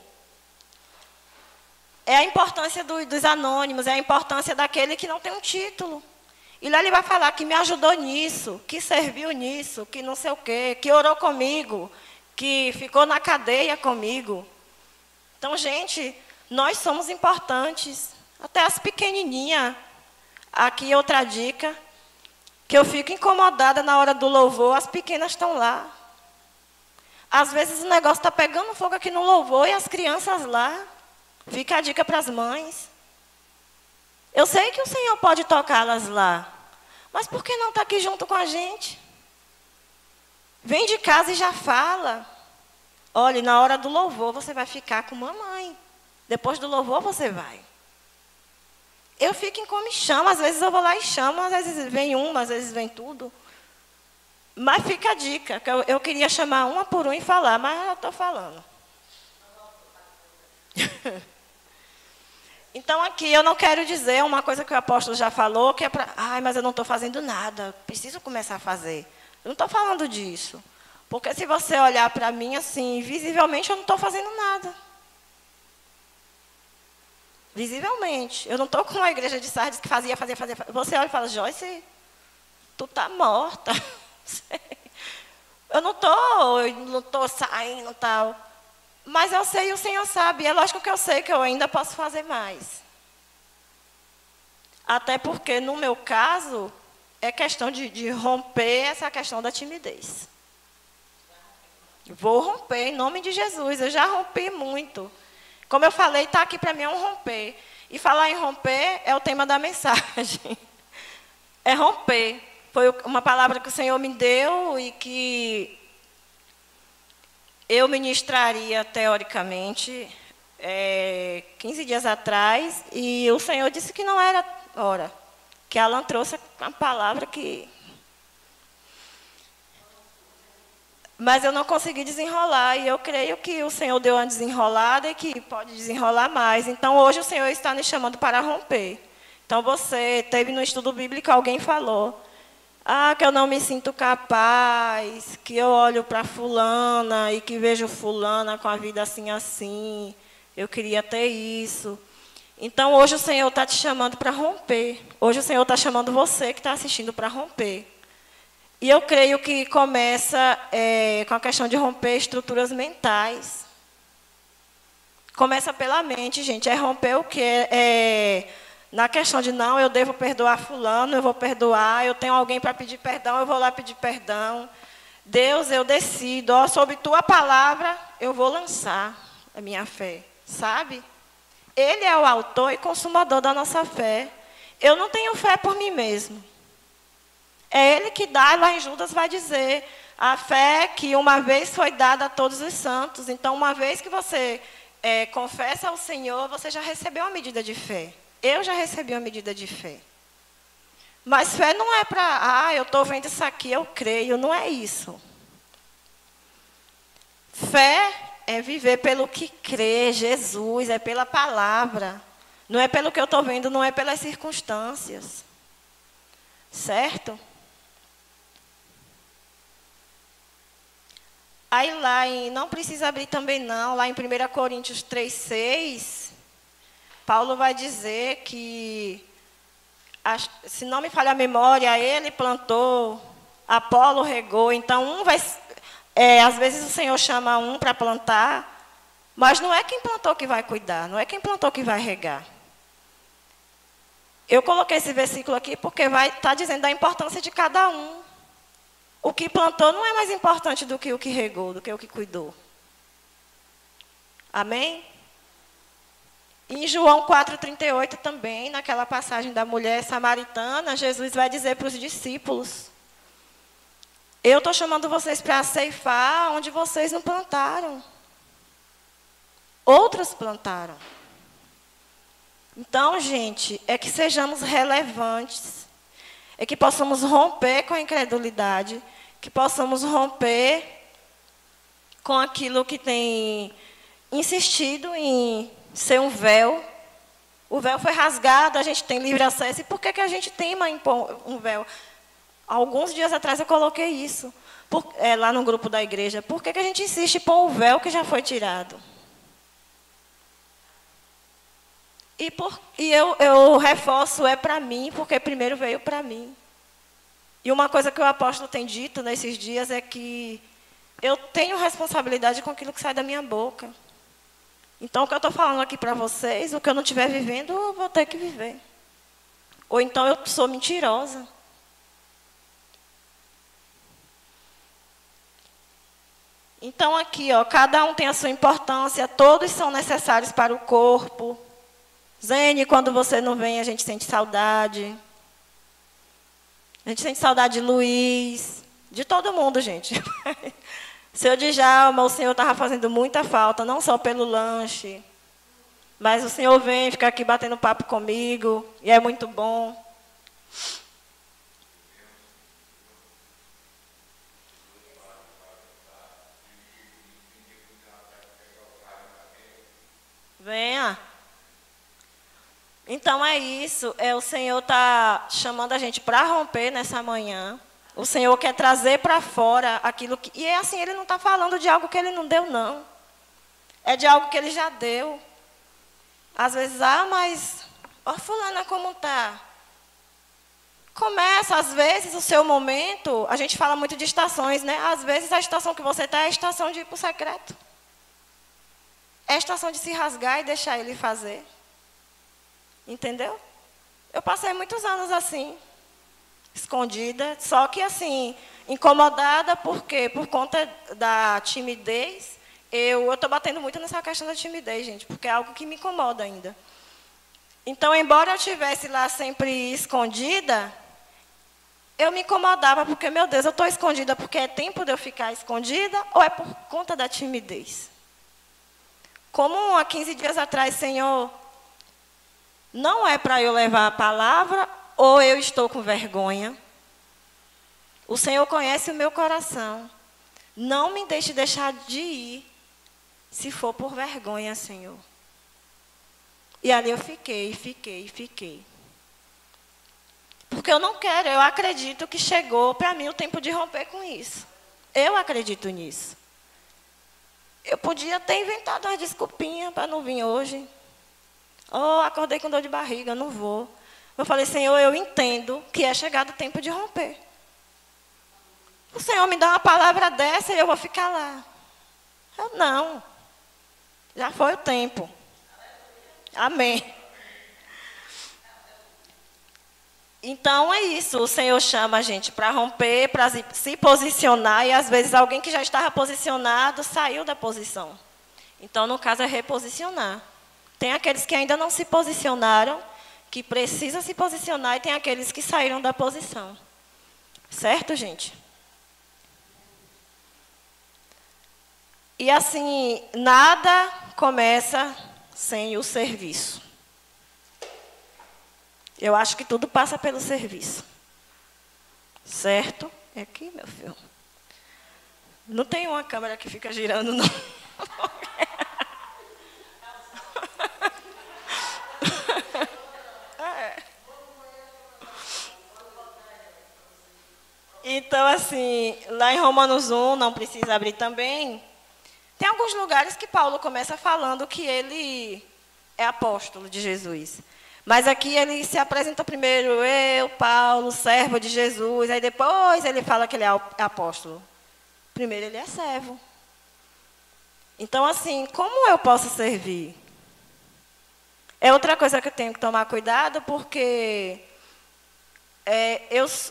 é a importância dos anônimos, é a importância daquele que não tem um título. E lá ele vai falar que me ajudou nisso, que serviu nisso, que não sei o quê, que orou comigo, que ficou na cadeia comigo. Então, gente, nós somos importantes. Até as pequenininhas. Aqui outra dica, que eu fico incomodada na hora do louvor, as pequenas estão lá. Às vezes o negócio está pegando fogo aqui no louvor e as crianças lá. Fica a dica para as mães. Eu sei que o Senhor pode tocá-las lá, mas por que não está aqui junto com a gente? Vem de casa e já fala. Olha, na hora do louvor você vai ficar com mamãe. Depois do louvor você vai. Eu fico em comichão, às vezes eu vou lá e chamo, às vezes vem uma, às vezes vem tudo. Mas fica a dica, que eu queria chamar uma por uma e falar, mas eu estou falando. Então, aqui eu não quero dizer uma coisa que o apóstolo já falou, que é para... Ai, mas eu não estou fazendo nada, preciso começar a fazer. Eu não estou falando disso. Porque se você olhar para mim assim, visivelmente eu não estou fazendo nada. Visivelmente. Eu não estou com uma igreja de Sardes que fazia. Você olha e fala, Joyce, tu está morta. Eu não estou saindo e tal. Mas eu sei e o Senhor sabe. É lógico que eu sei que eu ainda posso fazer mais. Até porque, no meu caso, é questão de romper essa questão da timidez. Vou romper em nome de Jesus. Eu já rompi muito. Como eu falei, está aqui para mim é um romper. E falar em romper é o tema da mensagem. É romper. Foi uma palavra que o Senhor me deu e que eu ministraria teoricamente 15 dias atrás. E o Senhor disse que não era hora. Que Alan trouxe uma palavra que... Mas eu não consegui desenrolar, e eu creio que o Senhor deu uma desenrolada e que pode desenrolar mais. Então, hoje o Senhor está nos chamando para romper. Então, você teve no estudo bíblico, alguém falou, que eu não me sinto capaz, que eu olho para fulana e que vejo fulana com a vida assim, eu queria ter isso. Então, hoje o Senhor está te chamando para romper. Hoje o Senhor está chamando você que está assistindo para romper. E eu creio que começa com a questão de romper estruturas mentais. Começa pela mente, gente. É romper o quê? Na questão de, não, eu devo perdoar fulano, eu vou perdoar. Eu tenho alguém para pedir perdão, eu vou lá pedir perdão. Deus, eu decido. Sobre tua palavra, eu vou lançar a minha fé. Sabe? Ele é o autor e consumador da nossa fé. Eu não tenho fé por mim mesmo. É Ele que dá, lá em Judas vai dizer, a fé que uma vez foi dada a todos os santos. Então, uma vez que você confessa ao Senhor, você já recebeu uma medida de fé. Eu já recebi uma medida de fé. Mas fé não é para, eu estou vendo isso aqui, eu creio. Não é isso. Fé é viver pelo que crê, Jesus, é pela palavra. Não é pelo que eu estou vendo, não é pelas circunstâncias. Certo? Aí lá, não precisa abrir também não, lá em 1 Coríntios 3,6, Paulo vai dizer que, se não me falha a memória, ele plantou, Apolo regou, então às vezes o Senhor chama um para plantar, mas não é quem plantou que vai cuidar, não é quem plantou que vai regar. Eu coloquei esse versículo aqui porque está dizendo da importância de cada um. O que plantou não é mais importante do que o que regou, do que o que cuidou. Amém? Em João 4,38 também, naquela passagem da mulher samaritana, Jesus vai dizer para os discípulos, eu estou chamando vocês para ceifar onde vocês não plantaram. Outros plantaram. Então, gente, é que sejamos relevantes. É que possamos romper com a incredulidade, que possamos romper com aquilo que tem insistido em ser um véu. O véu foi rasgado, a gente tem livre acesso. E por que a gente teima em impor um véu? Alguns dias atrás eu coloquei isso, lá no grupo da igreja. Por que a gente insiste em pôr o véu que já foi tirado? E eu reforço, é para mim, porque primeiro veio para mim. E uma coisa que o apóstolo tem dito nesses dias é que eu tenho responsabilidade com aquilo que sai da minha boca. Então, o que eu estou falando aqui para vocês, o que eu não estiver vivendo, eu vou ter que viver. Ou então eu sou mentirosa. Então, aqui, cada um tem a sua importância, todos são necessários para o corpo. Zene, quando você não vem, a gente sente saudade. A gente sente saudade de Luiz, de todo mundo, gente. Seu Djalma, o Senhor estava fazendo muita falta, não só pelo lanche, mas o Senhor vem ficar aqui batendo papo comigo, e é muito bom. Venha. Então é isso, o Senhor está chamando a gente para romper nessa manhã. O Senhor quer trazer para fora aquilo que... E é assim, Ele não está falando de algo que Ele não deu, não. É de algo que Ele já deu. Às vezes, mas, ó fulana como tá? Começa, às vezes, o seu momento, a gente fala muito de estações, né? Às vezes a estação que você está é a estação de ir para o secreto. É a estação de se rasgar e deixar ele fazer. Entendeu? Eu passei muitos anos assim, escondida, só que assim, incomodada, por quê? Por conta da timidez. Eu estou batendo muito nessa questão da timidez, gente, porque é algo que me incomoda ainda. Então, embora eu estivesse lá sempre escondida, eu me incomodava, porque, meu Deus, eu estou escondida porque é tempo de eu ficar escondida ou é por conta da timidez? Como há 15 dias atrás, Senhor, não é para eu levar a palavra ou eu estou com vergonha? O Senhor conhece o meu coração. Não me deixe deixar de ir, se for por vergonha, Senhor. E ali eu fiquei. Porque eu não quero, eu acredito que chegou para mim o tempo de romper com isso. Eu acredito nisso. Eu podia ter inventado uma desculpinha para não vir hoje. Oh, acordei com dor de barriga, não vou. Eu falei, Senhor, eu entendo que é chegado o tempo de romper. O Senhor me dá uma palavra dessa e eu vou ficar lá. Eu não. Já foi o tempo. Amém. Então é isso, o Senhor chama a gente para romper, para se posicionar, e às vezes alguém que já estava posicionado saiu da posição. Então, no caso, é reposicionar. Tem aqueles que ainda não se posicionaram, que precisam se posicionar, e tem aqueles que saíram da posição. Certo, gente? E assim, nada começa sem o serviço. Eu acho que tudo passa pelo serviço. Certo? É aqui, meu filho. Não tem uma câmera que fica girando, não. É. Então, assim, lá em Romanos 1, não precisa abrir também, tem alguns lugares que Paulo começa falando que ele é apóstolo de Jesus. Mas aqui ele se apresenta primeiro, eu, Paulo, servo de Jesus. Aí depois ele fala que ele é apóstolo. Primeiro ele é servo. Então, assim, como eu posso servir? É outra coisa que eu tenho que tomar cuidado, porque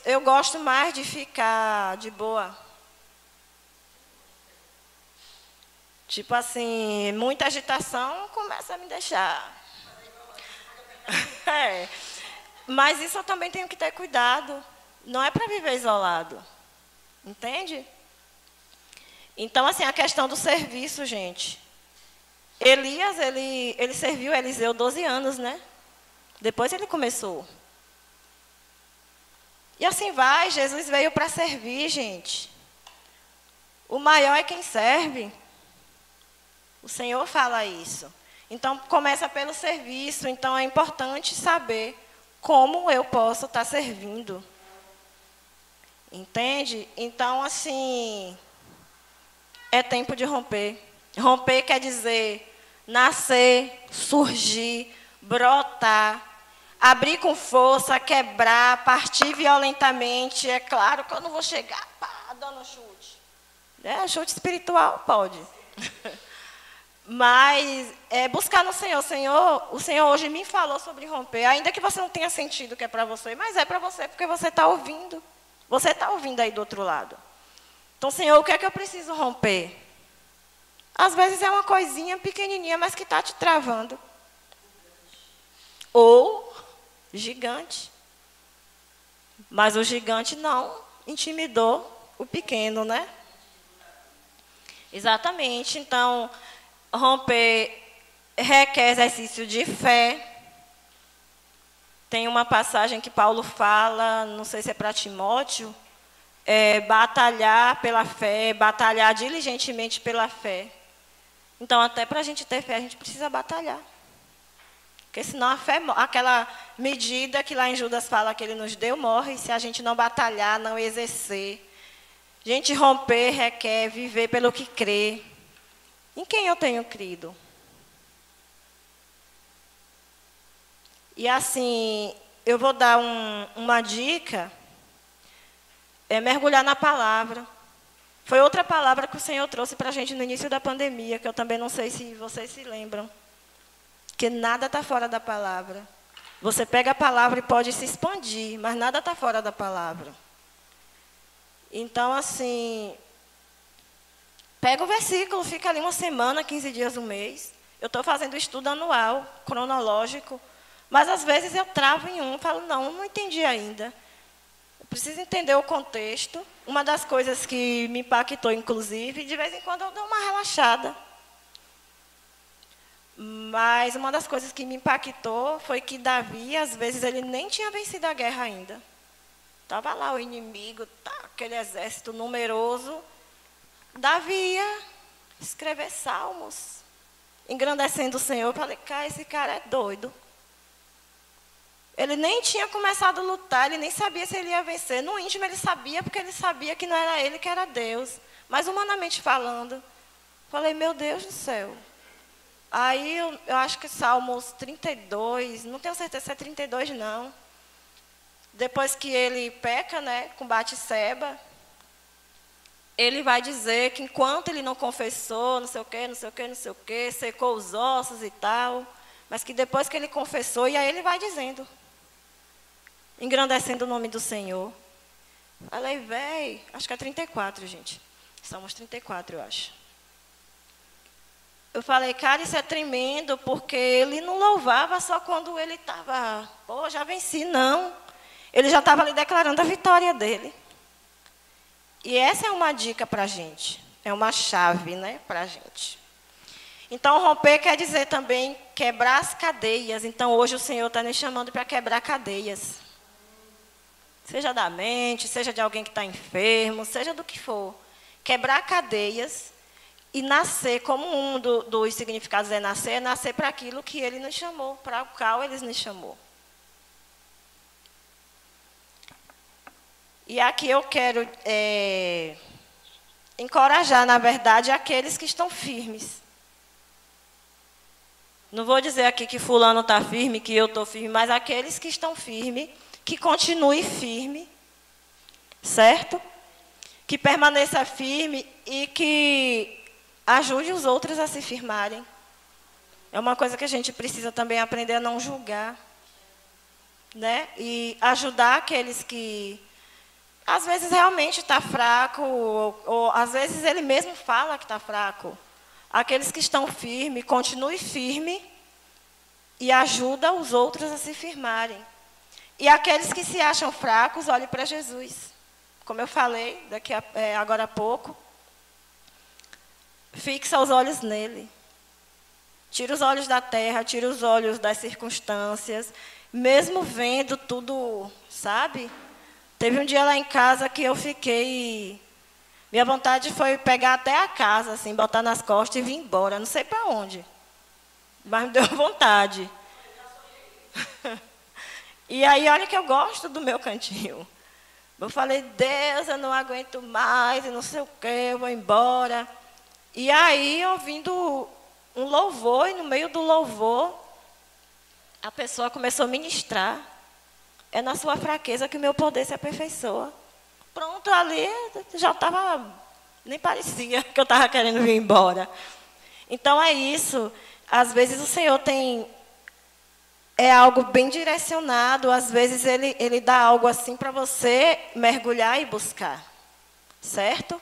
eu gosto mais de ficar de boa. Tipo assim, muita agitação começa a me deixar. É. Mas isso eu também tenho que ter cuidado. Não é para viver isolado. Entende? Então, assim, a questão do serviço, gente. Elias, ele serviu Eliseu 12 anos, né? Depois ele começou. E assim vai, Jesus veio para servir, gente. O maior é quem serve. O Senhor fala isso. Então, começa pelo serviço. Então, é importante saber como eu posso estar servindo. Entende? Então, assim, é tempo de romper. Romper quer dizer nascer, surgir, brotar, abrir com força, quebrar, partir violentamente. É claro que eu não vou chegar, pá, dando chute. Chute espiritual, pode. Mas buscar no Senhor. O Senhor hoje me falou sobre romper, ainda que você não tenha sentido que é para você, mas é para você porque você está ouvindo. Você está ouvindo aí do outro lado. Então, Senhor, o que é que eu preciso romper? Às vezes é uma coisinha pequenininha, mas que está te travando. Ou gigante. Mas o gigante não intimidou o pequeno, né? Exatamente. Então, romper requer exercício de fé. Tem uma passagem que Paulo fala, não sei se é para Timóteo, batalhar pela fé, batalhar diligentemente pela fé. Então, até para a gente ter fé, a gente precisa batalhar. Porque senão a fé, aquela medida que lá em Judas fala que ele nos deu, morre se a gente não batalhar, não exercer. Gente, romper requer viver pelo que crê. Em quem eu tenho crido? E assim, eu vou dar uma dica, mergulhar na palavra. Foi outra palavra que o Senhor trouxe para a gente no início da pandemia, que eu também não sei se vocês se lembram. Que nada está fora da palavra. Você pega a palavra e pode se expandir, mas nada está fora da palavra. Então, assim, pega o versículo, fica ali uma semana, 15 dias, um mês. Eu estou fazendo estudo anual, cronológico, mas às vezes eu travo em falo, não entendi ainda. Eu preciso entender o contexto. Uma das coisas que me impactou, inclusive, de vez em quando eu dou uma relaxada. Mas uma das coisas que me impactou foi que Davi, às vezes, ele nem tinha vencido a guerra ainda. Estava lá o inimigo, aquele exército numeroso. Davi ia escrever salmos, engrandecendo o Senhor. Eu falei, cara, esse cara é doido. Ele nem tinha começado a lutar, ele nem sabia se ele ia vencer. No íntimo ele sabia, porque ele sabia que não era ele, que era Deus. Mas humanamente falando, falei, meu Deus do céu. Aí eu acho que Salmos 32, não tenho certeza se é 32 não. Depois que ele peca, né, com Batseba, ele vai dizer que enquanto ele não confessou, não sei o quê, não sei o quê, não sei o quê, secou os ossos e tal, mas que depois que ele confessou, e aí ele vai dizendo, engrandecendo o nome do Senhor. Falei, véi, acho que é 34, gente. Salmos 34, eu acho. Eu falei, cara, isso é tremendo, porque ele não louvava só quando ele estava, já venci, não. Ele já estava ali declarando a vitória dele. E essa é uma dica para a gente, é uma chave, né, para a gente. Então, romper quer dizer também quebrar as cadeias. Então, hoje o Senhor está nos chamando para quebrar cadeias. Seja da mente, seja de alguém que está enfermo, seja do que for. Quebrar cadeias e nascer, como um dos significados é nascer para aquilo que Ele nos chamou, para o qual Ele nos chamou. E aqui eu quero encorajar, na verdade, aqueles que estão firmes. Não vou dizer aqui que fulano está firme, que eu estou firme, mas aqueles que estão firmes, que continue firme, certo? Que permaneça firme e que ajude os outros a se firmarem. É uma coisa que a gente precisa também aprender a não julgar, né? E ajudar aqueles que às vezes realmente está fraco, ou às vezes ele mesmo fala que está fraco. Aqueles que estão firmes, continue firme e ajuda os outros a se firmarem. E aqueles que se acham fracos, olhem para Jesus. Como eu falei agora há pouco, fixa os olhos nele. Tira os olhos da terra, tira os olhos das circunstâncias, mesmo vendo tudo, sabe? Teve um dia lá em casa que eu fiquei... Minha vontade foi pegar até a casa, assim, botar nas costas e vir embora. Não sei para onde. Mas me deu vontade. E aí, olha que eu gosto do meu cantinho. Eu falei, Deus, eu não aguento mais, e não sei o quê, eu vou embora. E aí, ouvindo um louvor, e no meio do louvor, a pessoa começou a ministrar. É na sua fraqueza que o meu poder se aperfeiçoa. Pronto, ali já estava, nem parecia que eu estava querendo vir embora. Então é isso. Às vezes o Senhor é algo bem direcionado, às vezes ele dá algo assim para você mergulhar e buscar. Certo?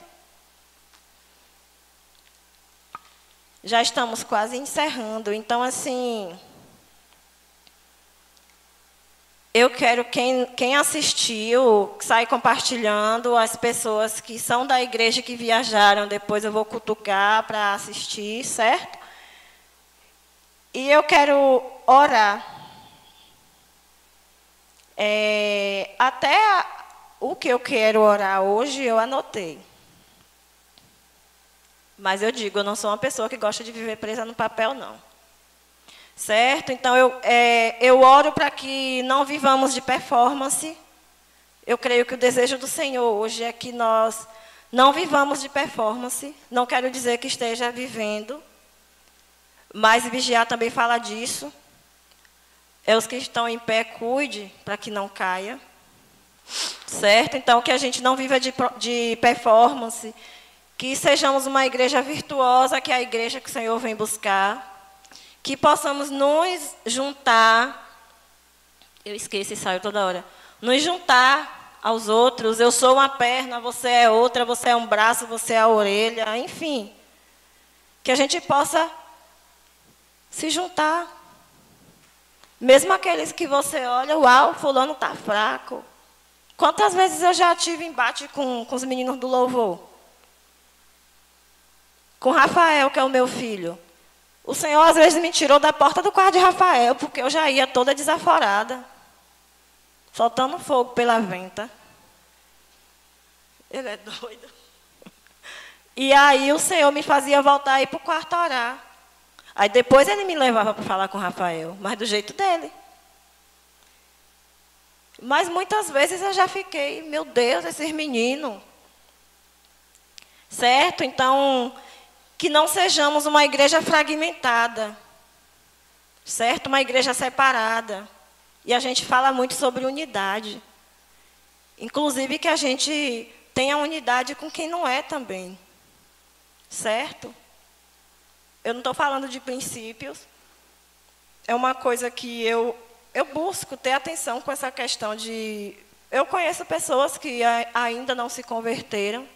Já estamos quase encerrando. Então, assim... Eu quero quem assistiu, sair compartilhando, as pessoas que são da igreja que viajaram, depois eu vou cutucar para assistir, certo? E eu quero orar. Até o que eu quero orar hoje, eu anotei. Mas eu digo, eu não sou uma pessoa que gosta de viver presa no papel, não. Certo? Então, eu oro para que não vivamos de performance. Eu creio que o desejo do Senhor hoje é que nós não vivamos de performance. Não quero dizer que esteja vivendo, mas vigiar também fala disso. Os que estão em pé, cuide para que não caia. Certo? Então, que a gente não viva de performance, que sejamos uma igreja virtuosa, que é a igreja que o Senhor vem buscar, que possamos nos juntar, eu esqueço e saio toda hora, nos juntar aos outros, eu sou uma perna, você é outra, você é um braço, você é a orelha, enfim, que a gente possa se juntar, mesmo aqueles que você olha, uau, fulano está fraco. Quantas vezes eu já tive embate com os meninos do louvor? Com Rafael, que é o meu filho. O Senhor, às vezes, me tirou da porta do quarto de Rafael, porque eu já ia toda desaforada, soltando fogo pela venta. Ele é doido. E aí o Senhor me fazia voltar aí para o quarto orar. Aí depois ele me levava para falar com Rafael, mas do jeito dele. Mas muitas vezes eu já fiquei, meu Deus, esses meninos. Certo? Então, que não sejamos uma igreja fragmentada. Certo? Uma igreja separada. E a gente fala muito sobre unidade. Inclusive que a gente tenha unidade com quem não é também. Certo? Eu não estou falando de princípios. É uma coisa que eu busco ter atenção com essa questão de... Eu conheço pessoas que ainda não se converteram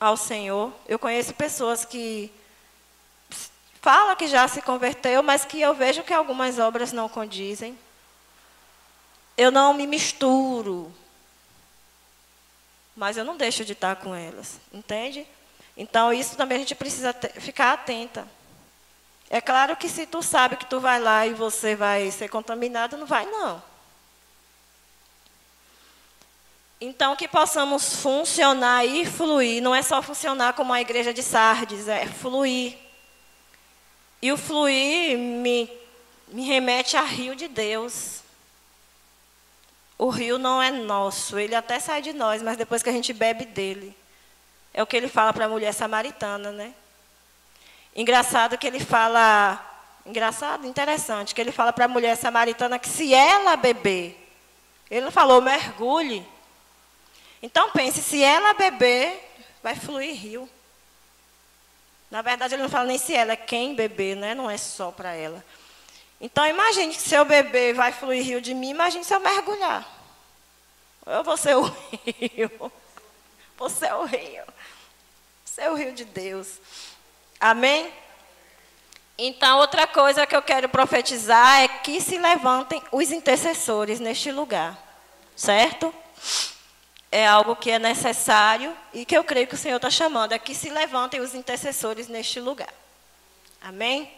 ao Senhor. Eu conheço pessoas que falam que já se converteu, mas que eu vejo que algumas obras não condizem. Eu não me misturo, mas eu não deixo de estar com elas, entende? Então, isso também a gente precisa ficar atenta. É claro que se tu sabe que tu vai lá e você vai ser contaminado, não vai, não. Então, que possamos funcionar e fluir. Não é só funcionar como a igreja de Sardes, é fluir. E o fluir me remete a rio de Deus. O rio não é nosso, ele até sai de nós, mas depois que a gente bebe dele. É o que ele fala para a mulher samaritana, né? Engraçado que ele fala, interessante, que ele fala para a mulher samaritana que se ela beber, ele não falou mergulhe. Então pense, se ela beber, vai fluir rio. Na verdade ele não fala nem se ela, é quem beber, né? Não é só para ela. Então imagine que se eu beber vai fluir rio de mim, imagine se eu mergulhar. Eu vou ser o rio. Você é o rio. Você é o rio de Deus. Amém? Então, outra coisa que eu quero profetizar é que se levantem os intercessores neste lugar. Certo? É algo que é necessário e que eu creio que o Senhor está chamando. É que se levantem os intercessores neste lugar. Amém?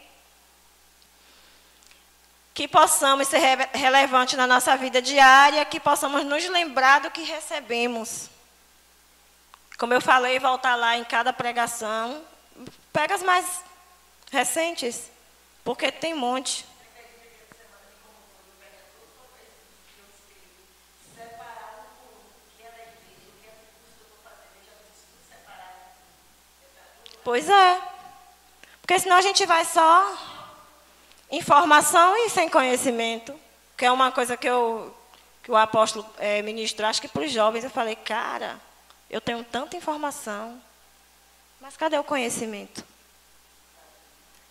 Que possamos ser relevantes na nossa vida diária, que possamos nos lembrar do que recebemos. Como eu falei, voltar lá em cada pregação. Pega as mais recentes, porque tem um monte. Pois é. Porque senão a gente vai só informação e sem conhecimento. Que é uma coisa que o apóstolo ministrou, acho que para os jovens. Eu falei, cara, eu tenho tanta informação. Mas cadê o conhecimento?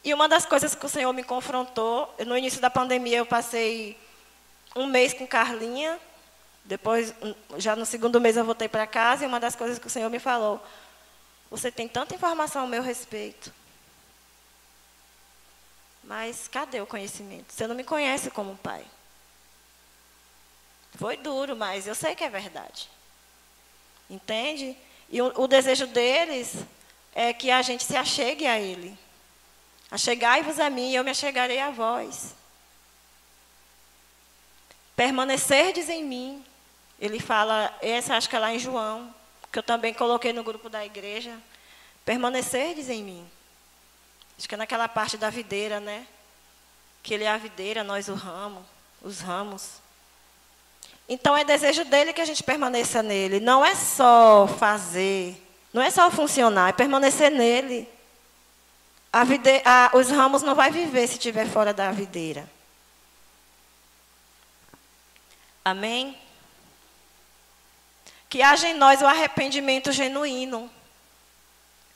E uma das coisas que o Senhor me confrontou, no início da pandemia eu passei um mês com Carlinha, depois, já no segundo mês eu voltei para casa, e uma das coisas que o Senhor me falou, você tem tanta informação ao meu respeito, mas cadê o conhecimento? Você não me conhece como pai. Foi duro, mas eu sei que é verdade. Entende? E o desejo deles é que a gente se achegue a Ele. Achegai-vos a mim, e eu me achegarei a vós. Permanecerdes em mim. Ele fala, essa acho que é lá em João, que eu também coloquei no grupo da igreja. Permanecerdes em mim. Acho que é naquela parte da videira, né? Que Ele é a videira, nós o ramo, os ramos. Então é desejo dele que a gente permaneça nele. Não é só fazer, não é só funcionar, é permanecer nele. Os ramos não vai viver se estiver fora da videira. Amém? Que haja em nós o arrependimento genuíno.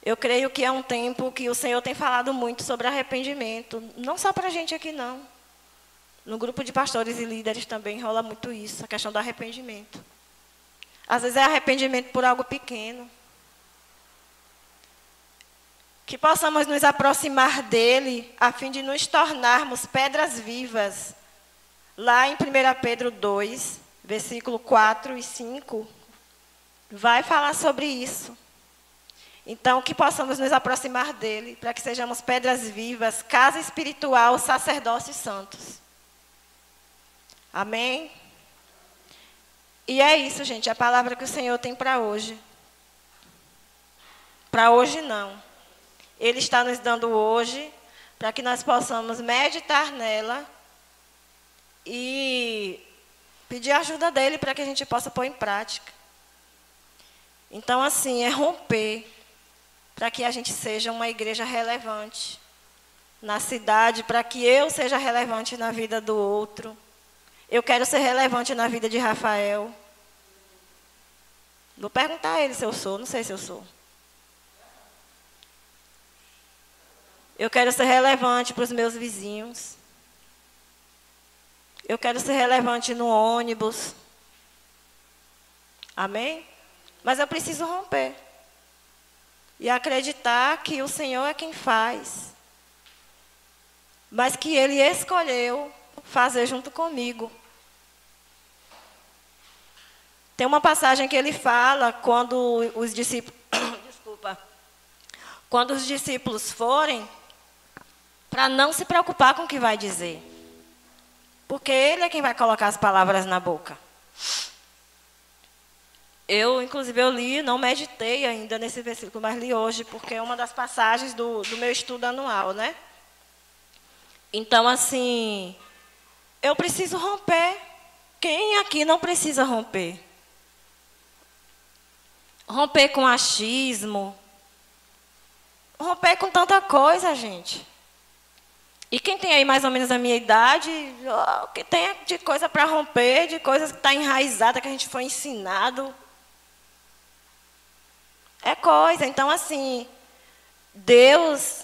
Eu creio que é um tempo que o Senhor tem falado muito sobre arrependimento. Não só para a gente aqui, não. No grupo de pastores e líderes também rola muito isso, a questão do arrependimento. Às vezes é arrependimento por algo pequeno. Que possamos nos aproximar dele, a fim de nos tornarmos pedras vivas. Lá em 1 Pedro 2, versículo 4 e 5, vai falar sobre isso. Então, que possamos nos aproximar dele, para que sejamos pedras vivas, casa espiritual, sacerdócios santos. Amém? E é isso, gente, a palavra que o Senhor tem para hoje. Para hoje, não. Ele está nos dando hoje, para que nós possamos meditar nela e pedir a ajuda dele para que a gente possa pôr em prática. Então, assim, é romper para que a gente seja uma igreja relevante na cidade, para que eu seja relevante na vida do outro. Eu quero ser relevante na vida de Rafael. Vou perguntar a ele se eu sou, não sei se eu sou. Eu quero ser relevante para os meus vizinhos. Eu quero ser relevante no ônibus. Amém? Mas eu preciso romper. E acreditar que o Senhor é quem faz. Mas que Ele escolheu fazer junto comigo. Tem uma passagem que ele fala quando os discípulos... Quando os discípulos forem, para não se preocupar com o que vai dizer. Porque Ele é quem vai colocar as palavras na boca. Inclusive, eu li, não meditei ainda nesse versículo, mas li hoje, porque é uma das passagens do meu estudo anual, né? Então, assim, eu preciso romper. Quem aqui não precisa romper? Romper com achismo. Romper com tanta coisa, gente. E quem tem aí mais ou menos a minha idade, o que tem de coisa para romper, de coisas que está enraizada, que a gente foi ensinado. É coisa. Então, assim, Deus,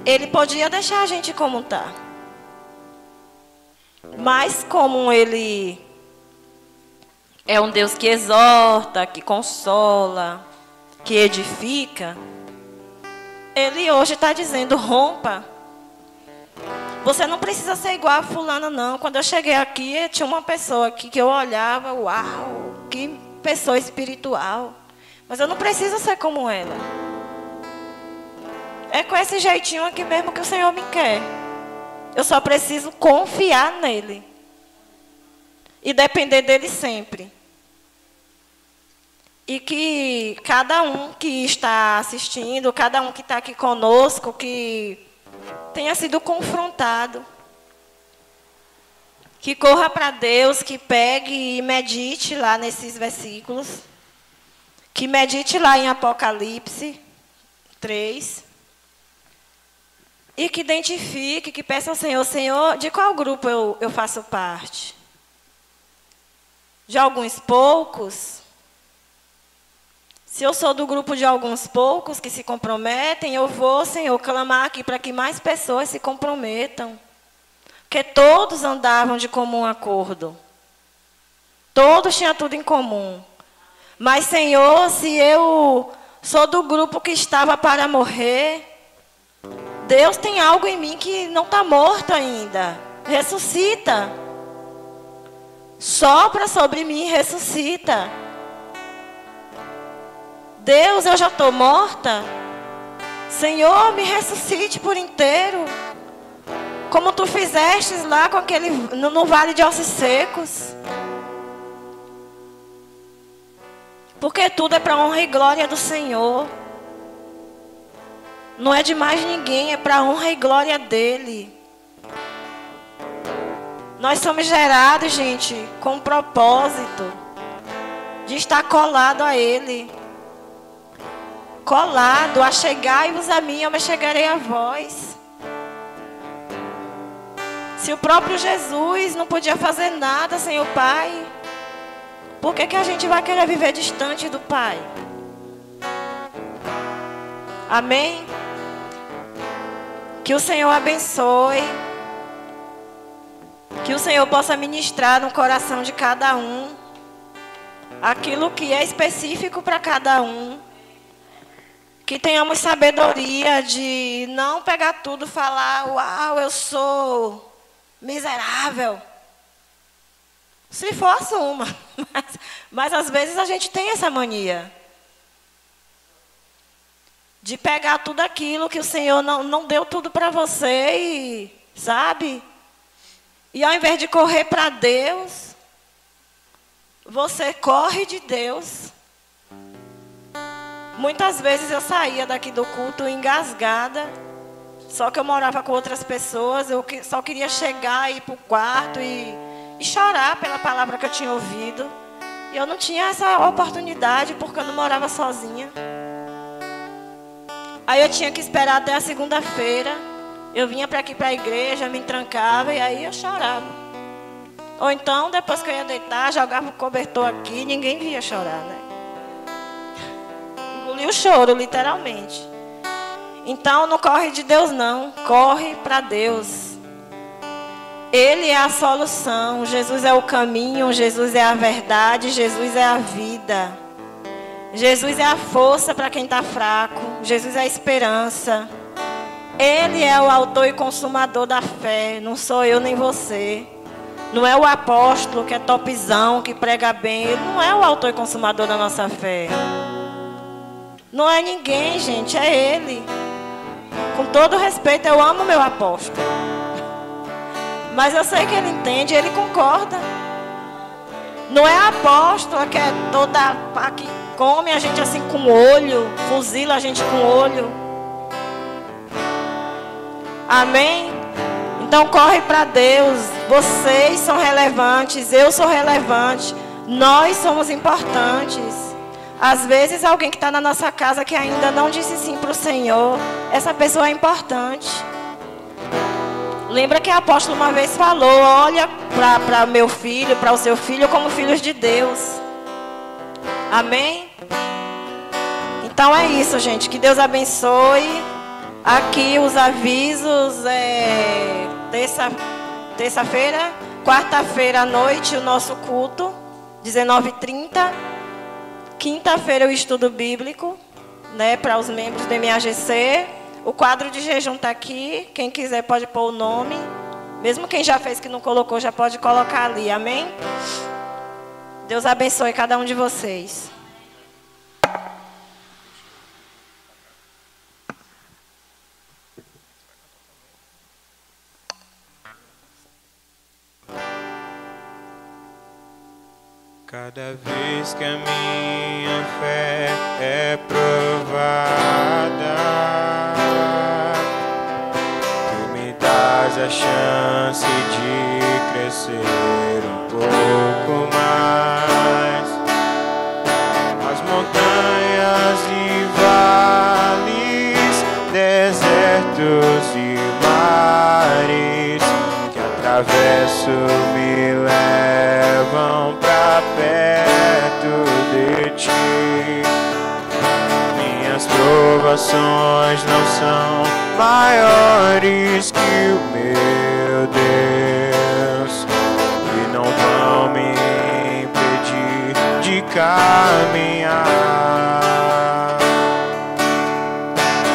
Ele podia deixar a gente como está. Mas como Ele é um Deus que exorta, que consola, que edifica, Ele hoje está dizendo, rompa. Você não precisa ser igual a fulana, não. Quando eu cheguei aqui, tinha uma pessoa aqui que eu olhava, uau, que pessoa espiritual. Mas eu não preciso ser como ela. É com esse jeitinho aqui mesmo que o Senhor me quer. Eu só preciso confiar nele. E depender dele sempre. E que cada um que está assistindo, cada um que está aqui conosco, que tenha sido confrontado. Que corra para Deus, que pegue e medite lá nesses versículos. Que medite lá em Apocalipse 3. E que identifique, que peça ao Senhor, Senhor, de qual grupo eu faço parte? De alguns poucos? Se eu sou do grupo de alguns poucos que se comprometem, eu vou, Senhor, clamar aqui para que mais pessoas se comprometam. Porque todos andavam de comum acordo. Todos tinham tudo em comum. Mas, Senhor, se eu sou do grupo que estava para morrer, Deus tem algo em mim que não está morto ainda. Ressuscita. Sopra sobre mim e ressuscita. Deus, eu já estou morta. Senhor, me ressuscite por inteiro. Como tu fizeste lá com aquele, no vale de ossos secos. Porque tudo é para a honra e glória do Senhor. Não é de mais ninguém, é para a honra e glória dele. Nós somos gerados, gente, com um propósito de estar colado a ele. Colado, achegai-vos a mim, eu me chegarei a vós. Se o próprio Jesus não podia fazer nada sem o Pai, por que a gente vai querer viver distante do Pai? Amém? Que o Senhor abençoe. Que o Senhor possa ministrar no coração de cada um aquilo que é específico para cada um. Que tenhamos sabedoria de não pegar tudo e falar: uau, eu sou miserável. Se for, assuma. Mas às vezes a gente tem essa mania de pegar tudo aquilo que o Senhor não deu tudo para você e, sabe? E ao invés de correr para Deus, você corre de Deus. Muitas vezes eu saía daqui do culto engasgada, só que eu morava com outras pessoas, eu só queria chegar e ir para o quarto e chorar pela palavra que eu tinha ouvido. E eu não tinha essa oportunidade porque eu não morava sozinha. Aí eu tinha que esperar até a segunda-feira. Eu vinha para aqui para a igreja, me trancava e aí eu chorava. Ou então, depois que eu ia deitar, jogava o cobertor aqui, ninguém via chorar, né? Engoli o choro, literalmente. Então, não corre de Deus, não. Corre para Deus. Ele é a solução. Jesus é o caminho, Jesus é a verdade, Jesus é a vida. Jesus é a força para quem está fraco. Jesus é a esperança. Ele é o autor e consumador da fé. Não sou eu nem você. Não é o apóstolo que é topzão, que prega bem. Ele não é o autor e consumador da nossa fé. Não é ninguém, gente. É Ele. Com todo respeito, eu amo meu apóstolo. Mas eu sei que ele entende, ele concorda. Não é a apóstola que é toda... que come a gente assim com o olho, fuzila a gente com o olho. Amém? Então corre para Deus. Vocês são relevantes, eu sou relevante. Nós somos importantes. Às vezes alguém que está na nossa casa que ainda não disse sim para o Senhor, essa pessoa é importante. Lembra que a apóstola uma vez falou: olha para meu filho, para o seu filho como filhos de Deus. Amém? Então é isso, gente. Que Deus abençoe. Aqui os avisos. Terça-feira, quarta-feira à noite o nosso culto, 19h30. Quinta-feira o estudo bíblico, né, para os membros do MAGC. O quadro de jejum está aqui. Quem quiser pode pôr o nome. Mesmo quem já fez que não colocou, já pode colocar ali. Amém? Deus abençoe cada um de vocês. Cada vez que a minha fé é provada, tu me dás a chance de crescer um pouco mais. As montanhas e vales, desertos e mares que atravesso me levam pra perto de ti. Minhas provações não são maiores que o meu Deus e não vão me impedir de caminhar.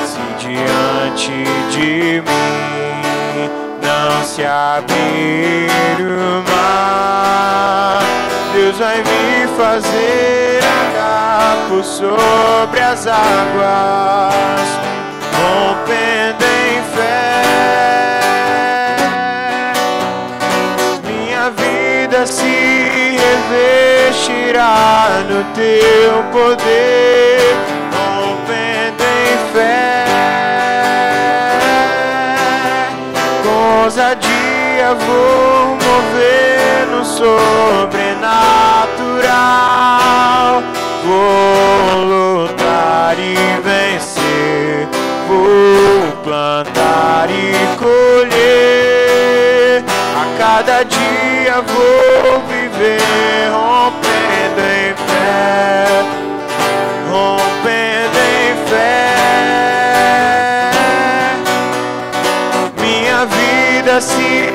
Se diante de mim não se abrir o mar, Deus vai me fazer andar por sobre as águas, rompendo em fé. Minha vida se revestirá no teu poder, rompendo em fé. Com ousadia vou mover no sobrenatural, vou lutar e vencer, vou plantar e colher cada dia vou viver rompendo em fé, rompendo em fé. Minha vida se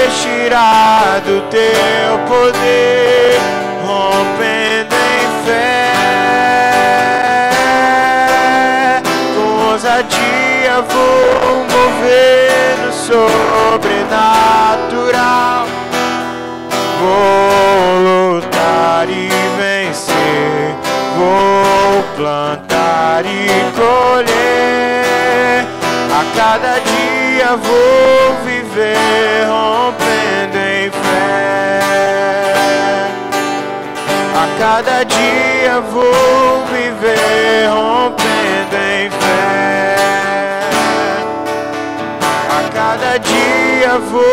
revestirá do teu poder, rompendo em fé. Com ousadia vou mover no sobrenatural. Vou lutar e vencer, vou plantar e colher. A cada dia vou viver rompendo em fé. A cada dia vou viver rompendo em fé. A cada dia vou